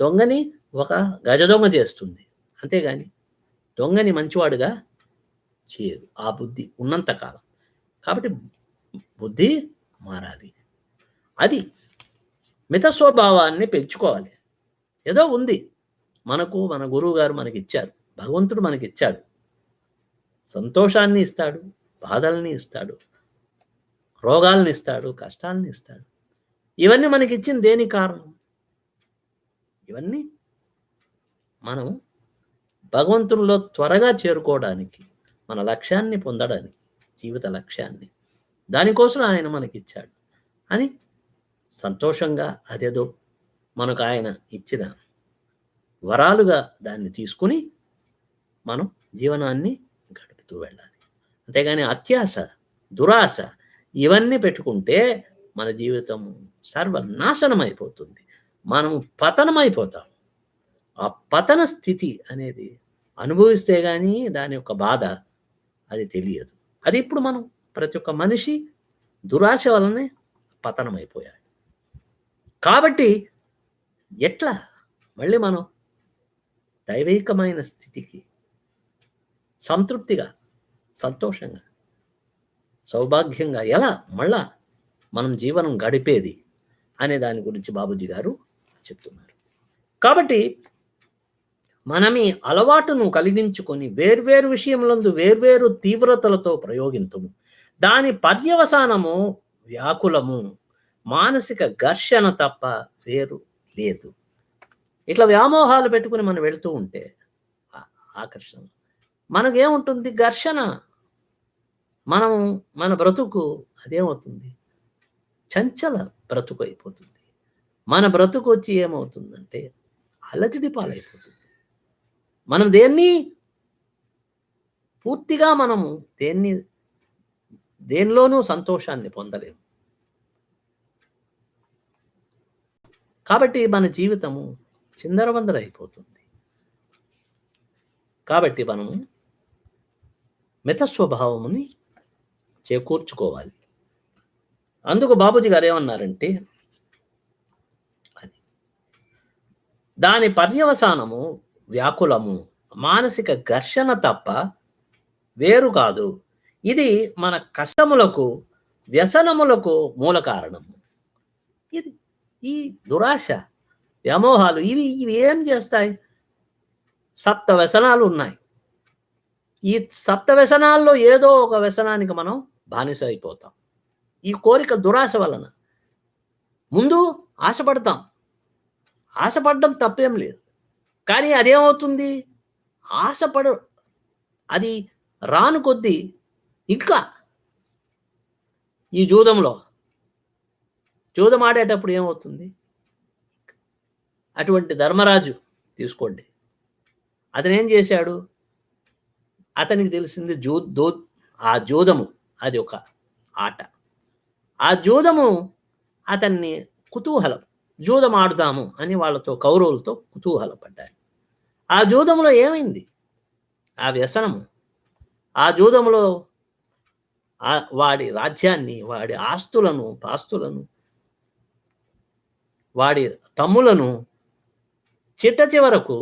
A: దొంగని ఒక గజ దొంగ చేస్తుంది. అంతేగాని దొంగని మంచివాడుగా చేయదు ఆ బుద్ధి ఉన్నంతకాలం. కాబట్టి బుద్ధి మారాలి. అది మిత స్వభావాన్ని పెంచుకోవాలి. ఏదో ఉంది మనకు, మన గురువు గారు మనకి ఇచ్చారు, భగవంతుడు మనకి ఇచ్చాడు. సంతోషాన్ని ఇస్తాడు, బాధల్ని ఇస్తాడు, రోగాల్ని ఇస్తాడు, కష్టాలని ఇస్తాడు. ఇవన్నీ మనకి ఇచ్చిన దేని కారణం? ఇవన్నీ మనం భగవంతునిలో త్వరగా చేరుకోవడానికి, మన లక్ష్యాన్ని పొందడానికి, జీవిత లక్ష్యాన్ని, దానికోసం ఆయన మనకిచ్చాడు అని సంతోషంగా అదేదో మనకు ఆయన ఇచ్చిన వరాలుగా దాన్ని తీసుకుని మనం జీవనాన్ని గడుపుతూ వెళ్ళాలి. అంతేగాని అత్యాశ, దురాశ ఇవన్నీ పెట్టుకుంటే మన జీవితం సర్వనాశనం అయిపోతుంది. మనం పతనమైపోతాం. ఆ పతన స్థితి అనేది అనుభవిస్తే కానీ దాని యొక్క బాధ అది తెలియదు. అది ఇప్పుడు మనం ప్రతి ఒక్క మనిషి దురాశ వలనే పతనమైపోయాడు. కాబట్టి ఎట్లా మళ్ళీ మనం దైవికమైన స్థితికి సంతృప్తిగా, సంతోషంగా, సౌభాగ్యంగా ఎలా మళ్ళా మనం జీవనం గడిపేది అనే దాని గురించి బాబూజీ గారు చెప్తున్నారు. కాబట్టి మనం ఈ అలవాటును కలిగించుకొని వేర్వేరు విషయములందు వేర్వేరు తీవ్రతలతో ప్రయోగింతుము. దాని పర్యవసానము వ్యాకులము, మానసిక ఘర్షణ తప్ప వేరు లేదు. ఇట్లా వ్యామోహాలు పెట్టుకుని మనం వెళుతూ ఉంటే ఆకర్షణ మనకేముంటుంది? ఘర్షణ. మన బ్రతుకు అదేమవుతుంది? చంచల బ్రతుకు అయిపోతుంది. మన బ్రతుకు వచ్చి ఏమవుతుందంటే అలజడి పాలైపోతుంది. మనం పూర్తిగా మనము దేనిలోనూ సంతోషాన్ని పొందలేము. కాబట్టి మన జీవితము చిందరవందర అయిపోతుంది. కాబట్టి మనము మిత స్వభావముని చేకూర్చుకోవాలి. అందుకు బాబూజీ గారు ఏమన్నారంటే, అది దాని పర్యవసానము వ్యాకులము, మానసిక ఘర్షణ తప్ప వేరు కాదు. ఇది మన కష్టములకు, వ్యసనములకు మూల కారణము. ఇది ఈ దురాశ, వ్యామోహాలు ఇవి ఏం చేస్తాయి? సప్త వ్యసనాలు ఉన్నాయి. ఈ సప్త వ్యసనాల్లో ఏదో ఒక వ్యసనానికి మనం బానిస అయిపోతాం. ఈ కోరిక దురాశ వలన. ముందు ఆశపడతాం, ఆశపడడం తప్పేం లేదు. కానీ అదేమవుతుంది? అది రాను కొద్దీ ఇంకా ఈ జూదం ఆడేటప్పుడు ఏమవుతుంది? అటువంటి ధర్మరాజు తీసుకోండి, అతను ఏం చేశాడు? అతనికి తెలిసింది ఆ జూదము అది ఒక ఆట. ఆ జూదము అతన్ని కుతూహలం, జూదం ఆడుదాము అని వాళ్ళతో, కౌరవులతో కుతూహలపడ్డాడు. ఆ జూదములో ఏమైంది? ఆ వ్యసనము, ఆ జూదములో వాడి రాజ్యాన్ని, వాడి ఆస్తులను, పాస్తులను, వాడి తమ్ములను, చిట్ట చివరకు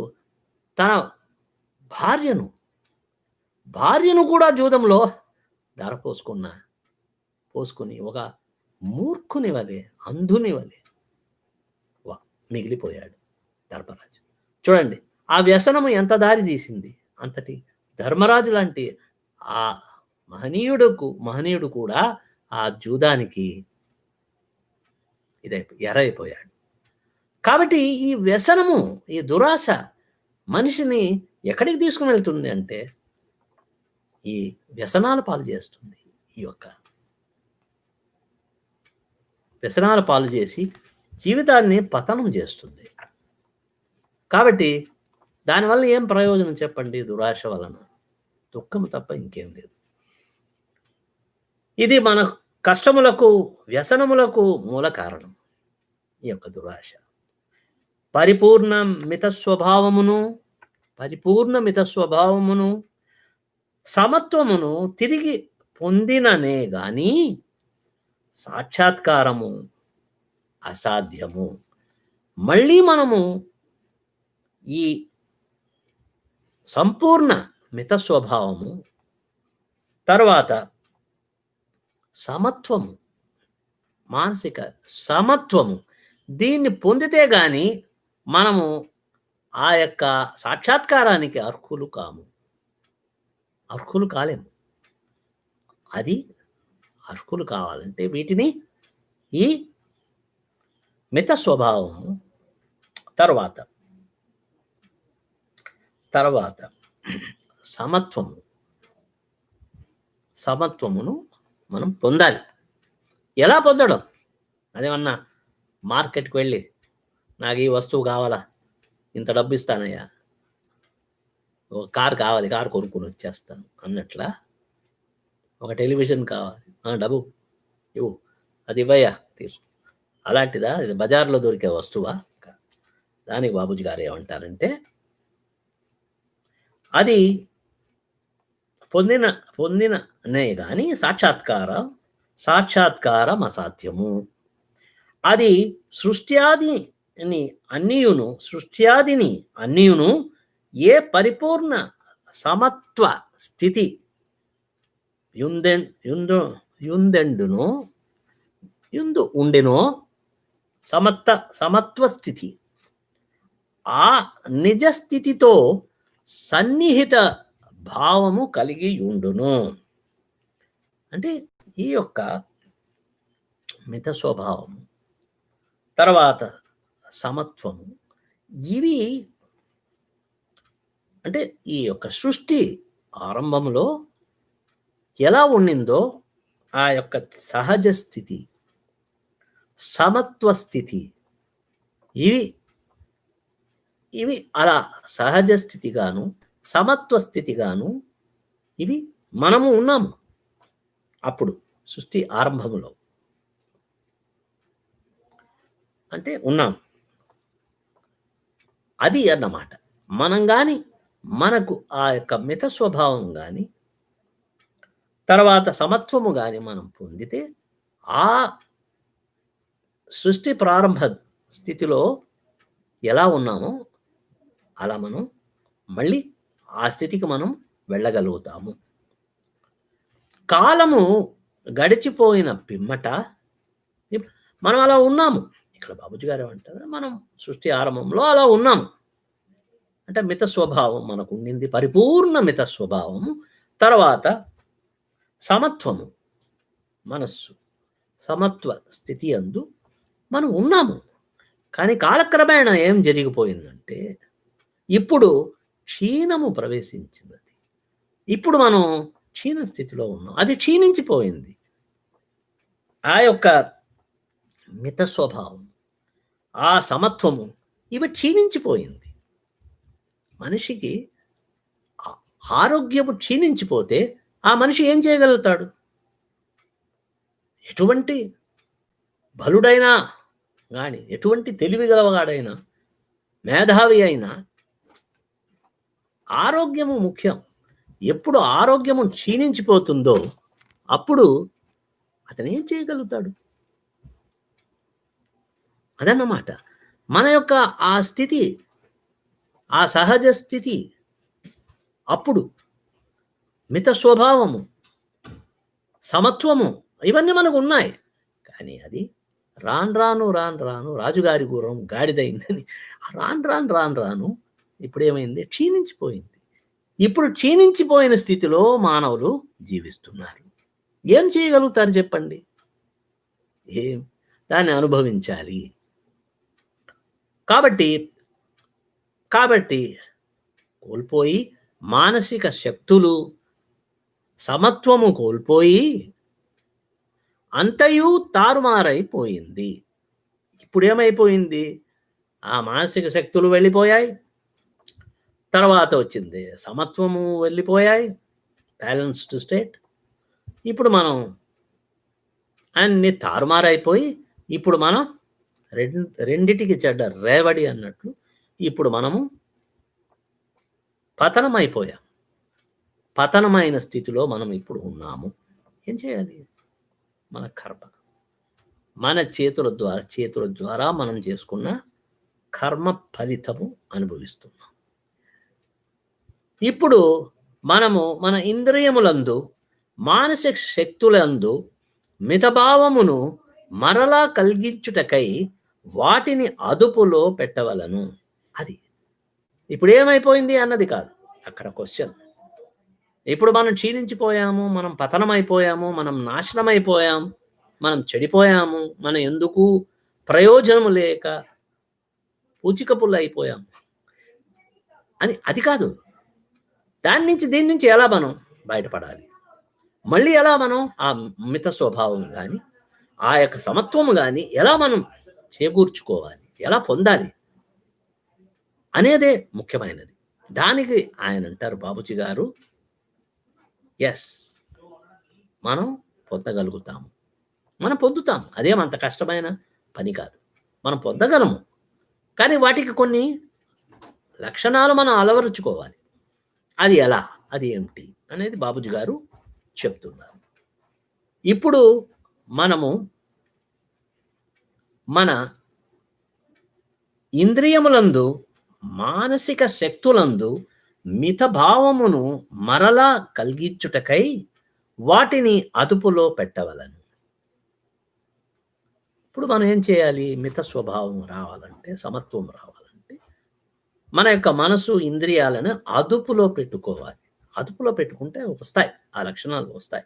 A: తన భార్యను కూడా జూదంలో పోసుకుని ఒక మూర్ఖుని వలె, అంధుని వలె మిగిలిపోయాడు ధర్మరాజు. చూడండి, ఆ వ్యసనము ఎంత దారి తీసింది. అంతటి ధర్మరాజు లాంటి ఆ మహనీయుడు కూడా ఆ జూదానికి ఎరైపోయాడు. కాబట్టి ఈ వ్యసనము, ఈ దురాశ మనిషిని ఎక్కడికి తీసుకుని వెళ్తుంది అంటే ఈ వ్యసనాల పాలు చేస్తుంది. ఈ యొక్క వ్యసనాల పాలు చేసి జీవితాన్ని పతనం చేస్తుంది. కాబట్టి దానివల్ల ఏం ప్రయోజనం చెప్పండి? దురాశ వలన దుఃఖము తప్ప ఇంకేం లేదు. ఇది మన కష్టములకు, వ్యసనములకు మూల కారణం ఈ యొక్క దురాశ. పరిపూర్ణ మిత స్వభావమును సమత్వమును తిరిగి పొందిననే గాని సాక్షాత్కారము అసాధ్యము. మళ్ళీ మనము ఈ సంపూర్ణ మిత స్వభావము, తర్వాత సమత్వము, మానసిక సమత్వము, దీన్ని పొందితే గాని మనము ఆ యొక్క సాక్షాత్కారానికి అర్హులు కాలేము. అది అర్హులు కావాలంటే వీటిని ఈ మిత స్వభావము, తర్వాత సమత్వమును మనం పొందాలి. ఎలా పొందడం? అదేమన్నా మార్కెట్కి వెళ్ళి నాకు ఈ వస్తువు కావాలా, ఇంత డబ్బు ఇస్తానయ్యా, ఒక కారు కావాలి, కారు కొనుక్కొని వచ్చేస్తాను అన్నట్లా. ఒక టెలివిజన్ కావాలి, డబ్బు ఇవ్వు, అది ఇవ్వయ్యా తీసుకో, అలాంటిదా? ఇది బజార్లో దొరికే వస్తువా? దానికి బాబూజీ గారు ఏమంటారంటే, అది పొందిననే కానీ సాక్షాత్కారం అసాధ్యము. అది సృష్ట్యాదిని అన్నియును ఏ పరిపూర్ణ సమత్వ స్థితి ఉండెనో సమత్వ స్థితి, ఆ నిజ స్థితితో సన్నిహిత భావము కలిగి ఉండును. అంటే ఈ యొక్క మిత స్వభావము, తర్వాత సమత్వము, ఇవి అంటే ఈ యొక్క సృష్టి ఆరంభంలో ఎలా ఉండిందో ఆ యొక్క సహజ స్థితి, సమత్వ స్థితి, ఇవి అలా సహజ స్థితిగాను, సమత్వ స్థితిగాను ఇవి మనము ఉన్నాము. అప్పుడు సృష్టి ఆరంభంలో అంటే ఉన్నాం. అది అన్నమాట. మనం కానీ మనకు ఆ యొక్క మిత స్వభావం కానీ తర్వాత సమత్వము కానీ మనం పొందితే ఆ సృష్టి ప్రారంభ స్థితిలో ఎలా ఉన్నామో అలా మనం మళ్ళీ ఆ స్థితికి మనం వెళ్ళగలుగుతాము. కాలము గడిచిపోయిన పిమ్మట మనం అలా ఉన్నాము. ఇక్కడ బాబుజీ గారు ఏమంటారు, మనం సృష్టి ఆరంభంలో అలా ఉన్నాము. అంటే మిత స్వభావం మనకు ఉండింది, పరిపూర్ణ మిత స్వభావము. తర్వాత సమత్వము, మనస్సు సమత్వ స్థితి అందు మనం ఉన్నాము. కానీ కాలక్రమేణా ఏం జరిగిపోయిందంటే ఇప్పుడు క్షీణము ప్రవేశించినది. ఇప్పుడు మనం క్షీణ స్థితిలో ఉన్నాం. అది క్షీణించిపోయింది. ఆ యొక్క మిత స్వభావం, ఆ సమత్వము ఇవి క్షీణించిపోయింది. మనిషికి ఆరోగ్యము క్షీణించిపోతే ఆ మనిషి ఏం చేయగలుగుతాడు? ఎటువంటి బలుడైనా కానీ, ఎటువంటి తెలివి గలవాడైనా, మేధావి అయినా ఆరోగ్యము ముఖ్యం. ఎప్పుడు ఆరోగ్యము క్షీణించిపోతుందో అప్పుడు అతను ఏం చేయగలుగుతాడు? అదన్నమాట. మన యొక్క ఆ స్థితి, ఆ సహజ స్థితి అప్పుడు మిత స్వభావము, సమత్వము ఇవన్నీ మనకు ఉన్నాయి. కానీ అది రాను రాను రాజుగారి గుర్రం గాడిదైందని రాను ఇప్పుడు ఏమైంది? క్షీణించిపోయింది. ఇప్పుడు క్షీణించిపోయిన స్థితిలో మానవులు జీవిస్తున్నారు. ఏం చేయగలుగుతారు చెప్పండి? ఏం దాన్ని అనుభవించాలి. కాబట్టి కోల్పోయి మానసిక శక్తులు, సమత్వము కోల్పోయి అంతయు తారుమారైపోయింది. ఇప్పుడు ఏమైపోయింది? ఆ మానసిక శక్తులు వెళ్ళిపోయాయి, తర్వాత వచ్చింది సమత్వము వెళ్ళిపోయాయి, బ్యాలెన్స్డ్ స్టేట్. ఇప్పుడు మనం అన్ని తారుమారైపోయి ఇప్పుడు మనం రెండిటికి చెడ్డ రేవడి అన్నట్లు ఇప్పుడు మనము పతనమైపోయాం. పతనమైన స్థితిలో మనం ఇప్పుడు ఉన్నాము. ఏం చేయాలి? మన కర్మ, మన చేతుల ద్వారా మనం చేసుకున్న కర్మ ఫలితము అనుభవిస్తున్నాం. ఇప్పుడు మనము మన ఇంద్రియములందు, మానసిక శక్తులందు మితభావమును మరలా కలిగించుటకై వాటిని అదుపులో పెట్టవలను. అది ఇప్పుడు ఏమైపోయింది అన్నది కాదు అక్కడ క్వశ్చన్. ఇప్పుడు మనం క్షీణించిపోయాము, మనం పతనమైపోయాము, మనం నాశనమైపోయాం, మనం చెడిపోయాము, మనం ఎందుకు ప్రయోజనము లేక పూచికపుల్ల అయిపోయాం అని అది కాదు. దీని నుంచి ఎలా మనం బయటపడాలి? మళ్ళీ ఎలా మనం ఆ మిత స్వభావం కానీ, ఆ యొక్క సమత్వము కానీ ఎలా మనం చేకూర్చుకోవాలి, ఎలా పొందాలి అనేదే ముఖ్యమైనది. దానికి ఆయన అంటారు బాబుజీ గారు, ఎస్ మనం పొందగలుగుతాము, మనం పొందుతాం. అదేమంత కష్టమైన పని కాదు, మనం పొందగలము. కానీ వాటికి కొన్ని లక్షణాలు మనం అలవరుచుకోవాలి. అది ఎలా, అది ఏమిటి అనేది బాబుజీ గారు చెప్తున్నారు. ఇప్పుడు మనము మన ఇంద్రియములందు, మానసిక శక్తులందు మితభావమును మరలా కలిగించుటకై వాటిని అదుపులో పెట్టవలను. ఇప్పుడు మనం ఏం చేయాలి? మిత స్వభావం రావాలంటే, సమత్వం రావాలంటే మన యొక్క మనసు, ఇంద్రియాలను అదుపులో పెట్టుకోవాలి. అదుపులో పెట్టుకుంటే వస్తాయి, ఆ లక్షణాలు వస్తాయి.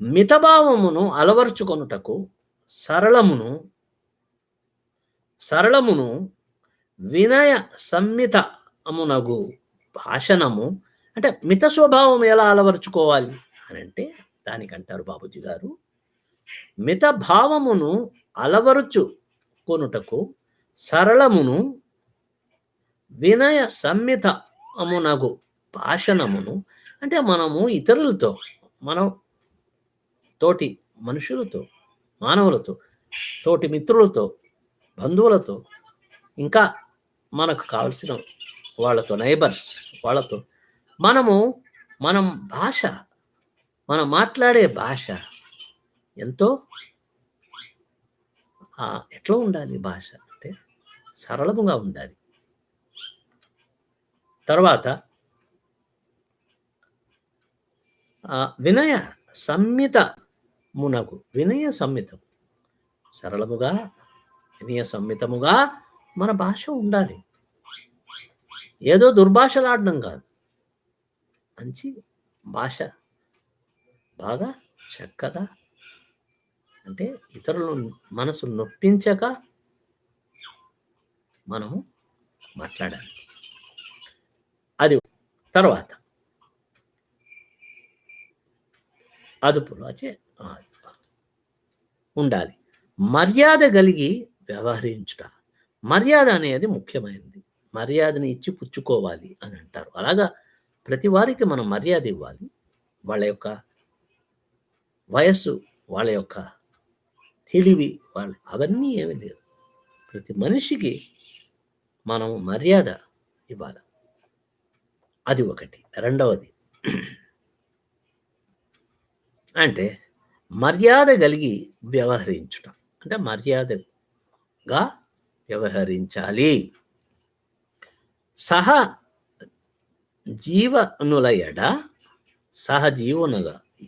A: మితభావమును అలవర్చుకొనుటకు సరళమును వినయ సంహితమునగు భాషణము. అంటే మిత స్వభావం ఎలా అలవర్చుకోవాలి అని అంటే దానికంటారు బాబుజీ గారు, మిత భావమును అలవరుచుకొనుటకు సరళమును వినయ సంహితమునగు భాషణమును. అంటే మనము ఇతరులతో, మనం తోటి మనుషులతో, మానవులతో, తోటి మిత్రులతో, బంధువులతో, ఇంకా మనకు కావలసిన వాళ్ళతో, నైబర్స్ వాళ్ళతో మనం భాష, మనం మాట్లాడే భాష ఎంతో ఎట్లా ఉండాలి? భాష అంటే సరళముగా ఉండాలి. తర్వాత వినయ సంహితమునకు, వినయ సంహితం, సరళముగా వినయ సంహితముగా మన భాష ఉండాలి. ఏదో దుర్భాషలాడడం కాదు, మంచి భాష బాగా చక్కగా, అంటే ఇతరుల మనసు నొప్పించక మనము మాట్లాడాలి. అది తర్వాత అదుపులో ఉండాలి. మర్యాద కలిగి వ్యవహరించుట. మర్యాద అనేది ముఖ్యమైనది. మర్యాదను ఇచ్చి పుచ్చుకోవాలి అని అంటారు. అలాగా ప్రతి వారికి మనం మర్యాద ఇవ్వాలి. వాళ్ళ యొక్క వయస్సు, వాళ్ళ యొక్క తెలివి, అవన్నీ ఏమీ లేదు. ప్రతి మనిషికి మనం మర్యాద ఇవ్వాలి. అది ఒకటి. రెండవది అంటే మర్యాద కలిగి వ్యవహరించుట, అంటే మర్యాదగా వ్యవహరించాలి. సహజీవనుల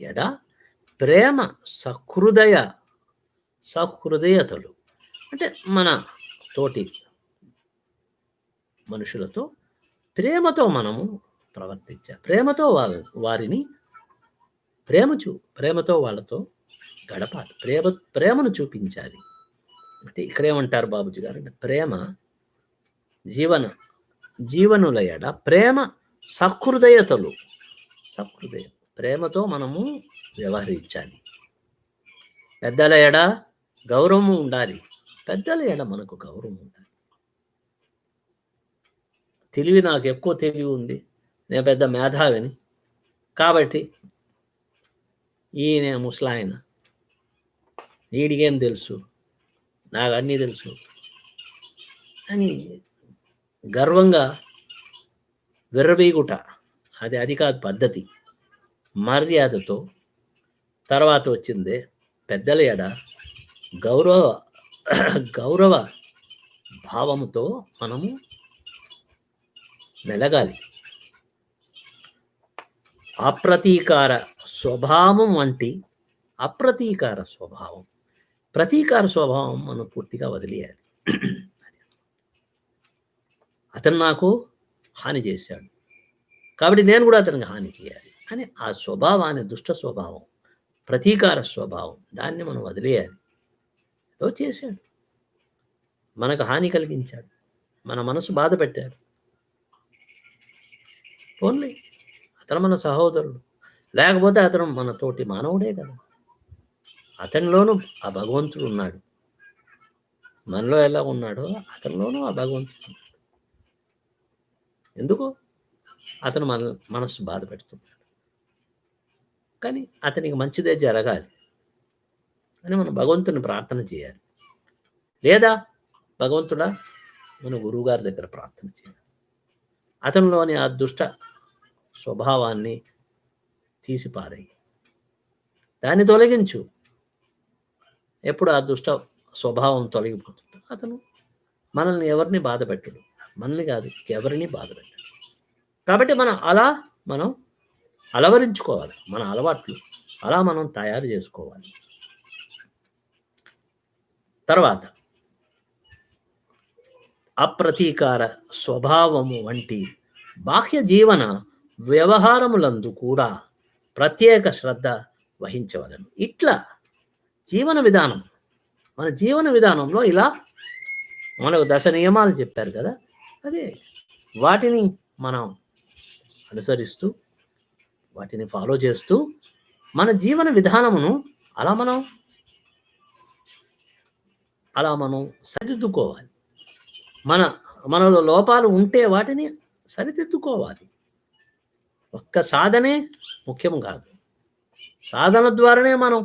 A: ఎడ ప్రేమ సహృదయతలు, అంటే మన తోటి మనుషులతో ప్రేమతో మనము ప్రవర్తించాలి. ప్రేమతో వారిని ప్రేమతో వాళ్ళతో గడపాలి. ప్రేమను చూపించాలి. అంటే ఇక్కడేమంటారు బాబుజీ గారు అంటే ప్రేమ జీవనుల ఎడ ప్రేమ సహృదయతలు, ప్రేమతో మనము వ్యవహరించాలి. పెద్దల ఎడ గౌరవం ఉండాలి. పెద్దల ఎడ మనకు గౌరవం ఉండాలి. తెలివి, నాకు ఎక్కువ తెలివి ఉంది, నేను పెద్ద మేధావిని కాబట్టి ఈయన ముసలాయన, వీడికేం తెలుసు, నాకు అన్నీ తెలుసు అని గర్వంగా విర్రవీగుట, అది కాదు పద్ధతి. మర్యాదతో తర్వాత వచ్చిందే పెద్దల ఎడ గౌరవ భావముతో మనము మెలగాలి. అప్రతీకార స్వభావం వంటి ప్రతీకార స్వభావం మనం పూర్తిగా వదిలేయాలి. అతను నాకు హాని చేశాడు కాబట్టి నేను కూడా అతనికి హాని చేయాలి అని ఆ స్వభావాన్ని, దుష్ట స్వభావం, ప్రతీకార స్వభావం, దాన్ని మనం వదిలేయాలి. ఏదో చేశాడు, మనకు హాని కలిగించాడు, మన మనసు బాధ పెట్టాడు, ఓన్లీ అతను మన సహోదరుడు, లేకపోతే అతను మన తోటి మానవుడే కదా. అతనిలోనూ ఆ భగవంతుడు ఉన్నాడు. మనలో ఎలా ఉన్నాడో అతనిలోనూ ఆ భగవంతుడు ఉన్నాడు. ఎందుకు అతను మన మనస్సు బాధ పెడుతున్నాడు, కానీ అతనికి మంచిదే జరగాలి అని మనం భగవంతుని ప్రార్థన చేయాలి. లేదా భగవంతుడా మన గురువుగారి దగ్గర ప్రార్థన చేయాలి. అతనిలోని ఆ దుష్ట స్వభావాన్ని తీసిపారేయి, దాన్ని తొలగించు. ఎప్పుడు ఆ దుష్ట స్వభావం తొలగిపోతుందో అతను మనల్ని ఎవరిని బాధ పెట్టడు, మనల్ని కాదు ఎవరిని బాధ పెట్టడు. కాబట్టి మనం అలవరించుకోవాలి, మన అలవాట్లు అలా మనం తయారు చేసుకోవాలి. తర్వాత అప్రతీకార స్వభావము వంటి బాహ్య జీవన వ్యవహారములందు కూడా ప్రత్యేక శ్రద్ధ వహించవలను. ఇట్లా మన జీవన విధానంలో ఇలా మనకు 10 నియమాలు చెప్పారు కదా, అదే వాటిని మనం అనుసరిస్తూ, వాటిని ఫాలో చేస్తూ మన జీవన విధానమును అలా మనం సరిదిద్దుకోవాలి. మనలో లోపాలు ఉంటే వాటిని సరిదిద్దుకోవాలి. ఒక్క సాధనే ముఖ్యం కాదు, సాధన ద్వారానే మనం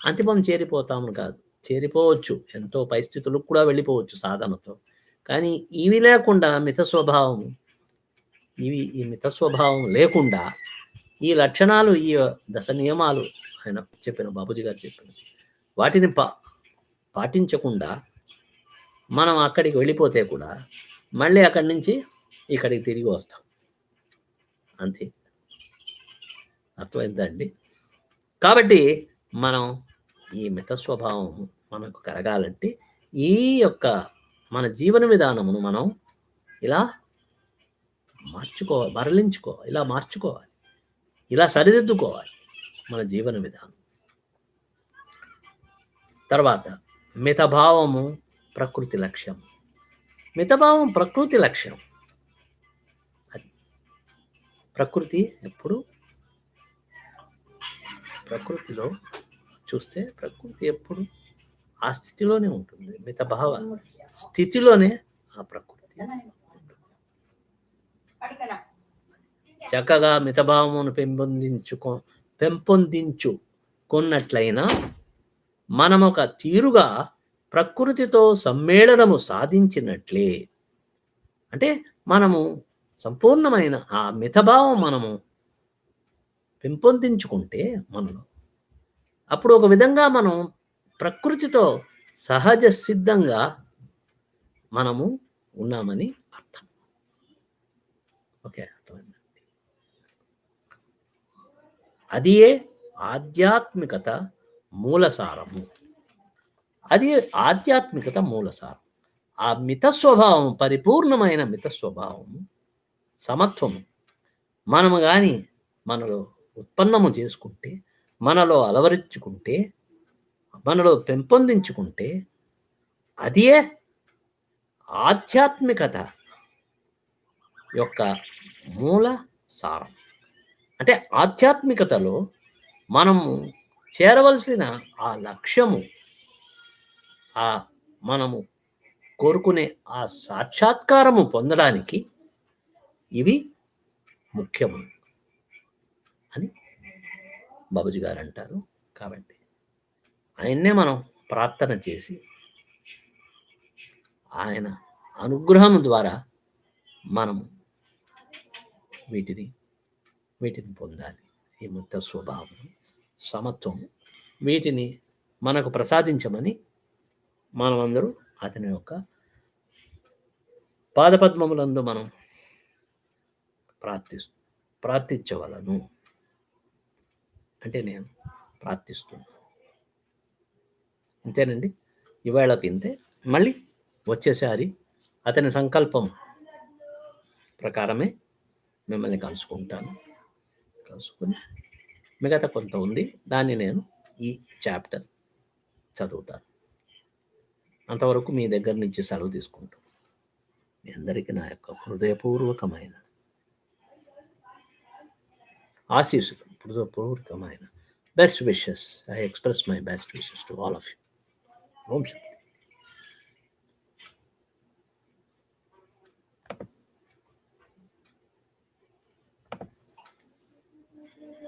A: అంతిమం చేరిపోతాము కాదు. చేరిపోవచ్చు, ఎంతో పరిస్థితులకు కూడా వెళ్ళిపోవచ్చు సాధనతో, కానీ ఇవి లేకుండా మిత స్వభావం, ఈ మిత స్వభావం లేకుండా ఈ లక్షణాలు, ఈ దశ నియమాలు ఆయన చెప్పిన, బాబూజీ గారు చెప్పిన వాటిని పాటించకుండా మనం అక్కడికి వెళ్ళిపోతే కూడా మళ్ళీ అక్కడి నుంచి ఇక్కడికి తిరిగి వస్తాం. అంతే. అర్థమైందండి? కాబట్టి మనం ఈ మిత స్వభావం మనకు కలగాలంటే ఈ యొక్క మన జీవన విధానమును మనం ఇలా మార్చుకోవాలి, మరలించుకోవాలి, ఇలా మార్చుకోవాలి, ఇలా సరిదిద్దుకోవాలి మన జీవన విధానం. తర్వాత మితభావము ప్రకృతి లక్ష్యం. మితభావం ప్రకృతి లక్ష్యం. అది ప్రకృతి ఎప్పుడు, ప్రకృతిలో చూస్తే ప్రకృతి ఎప్పుడు ఆ స్థితిలోనే ఉంటుంది. మితభావ స్థితిలోనే ఆ ప్రకృతి చక్కగా మితభావమును పెంపొందించుకున్నట్లయినా మనం ఒక తీరుగా ప్రకృతితో సమ్మేళనము సాధించినట్లే. అంటే మనము సంపూర్ణమైన ఆ మితభావం మనము పెంపొందించుకుంటే మనలో, అప్పుడు ఒక విధంగా మనం ప్రకృతితో సహజ సిద్ధంగా మనము ఉన్నామని అర్థం. ఓకే, అర్థమైందండి. అదియే ఆధ్యాత్మికత మూలసారము. అది ఆధ్యాత్మికత మూలసారం. ఆ మిత స్వభావం, పరిపూర్ణమైన మిత స్వభావము, సమత్వము మనము కానీ మనలో ఉత్పన్నము చేసుకుంటే, మనలో అలవరించుకుంటే, మనలో పెంపొందించుకుంటే అదే ఆధ్యాత్మికత యొక్క మూల సారం. అంటే ఆధ్యాత్మికతలో మనము చేరవలసిన ఆ లక్ష్యము, ఆ మనము కోరుకునే ఆ సాక్షాత్కారము పొందడానికి ఇవి ముఖ్యము అని బాబూజీ గారు అంటారు. కాబట్టి ఆయన్నే మనం ప్రార్థన చేసి ఆయన అనుగ్రహం ద్వారా మనము వీటిని పొందాలి. ఈ ముక్త స్వభావం, సమత్వం, వీటిని మనకు ప్రసాదించమని మనమందరూ అతని యొక్క పాదపద్మములందు మనం ప్రార్థించవలను. అంటే నేను ప్రార్థిస్తున్నాను. అంతేనండి, ఇవాళకి ఇంతే. మళ్ళీ వచ్చేసారి అతని సంకల్పం ప్రకారమే మిమ్మల్ని కలుసుకుంటాను. కలుసుకుని మిగతా కొంత ఉంది, దాన్ని నేను ఈ చాప్టర్ చదువుతాను. అంతవరకు మీ దగ్గర నుంచి సెలవు తీసుకుంటాం. మీ అందరికీ నా యొక్క హృదయపూర్వకమైన ఆశీస్సులు, హృదయపూర్వకమైన best wishes. I express my best wishes to all of you. ఓం శాంతి.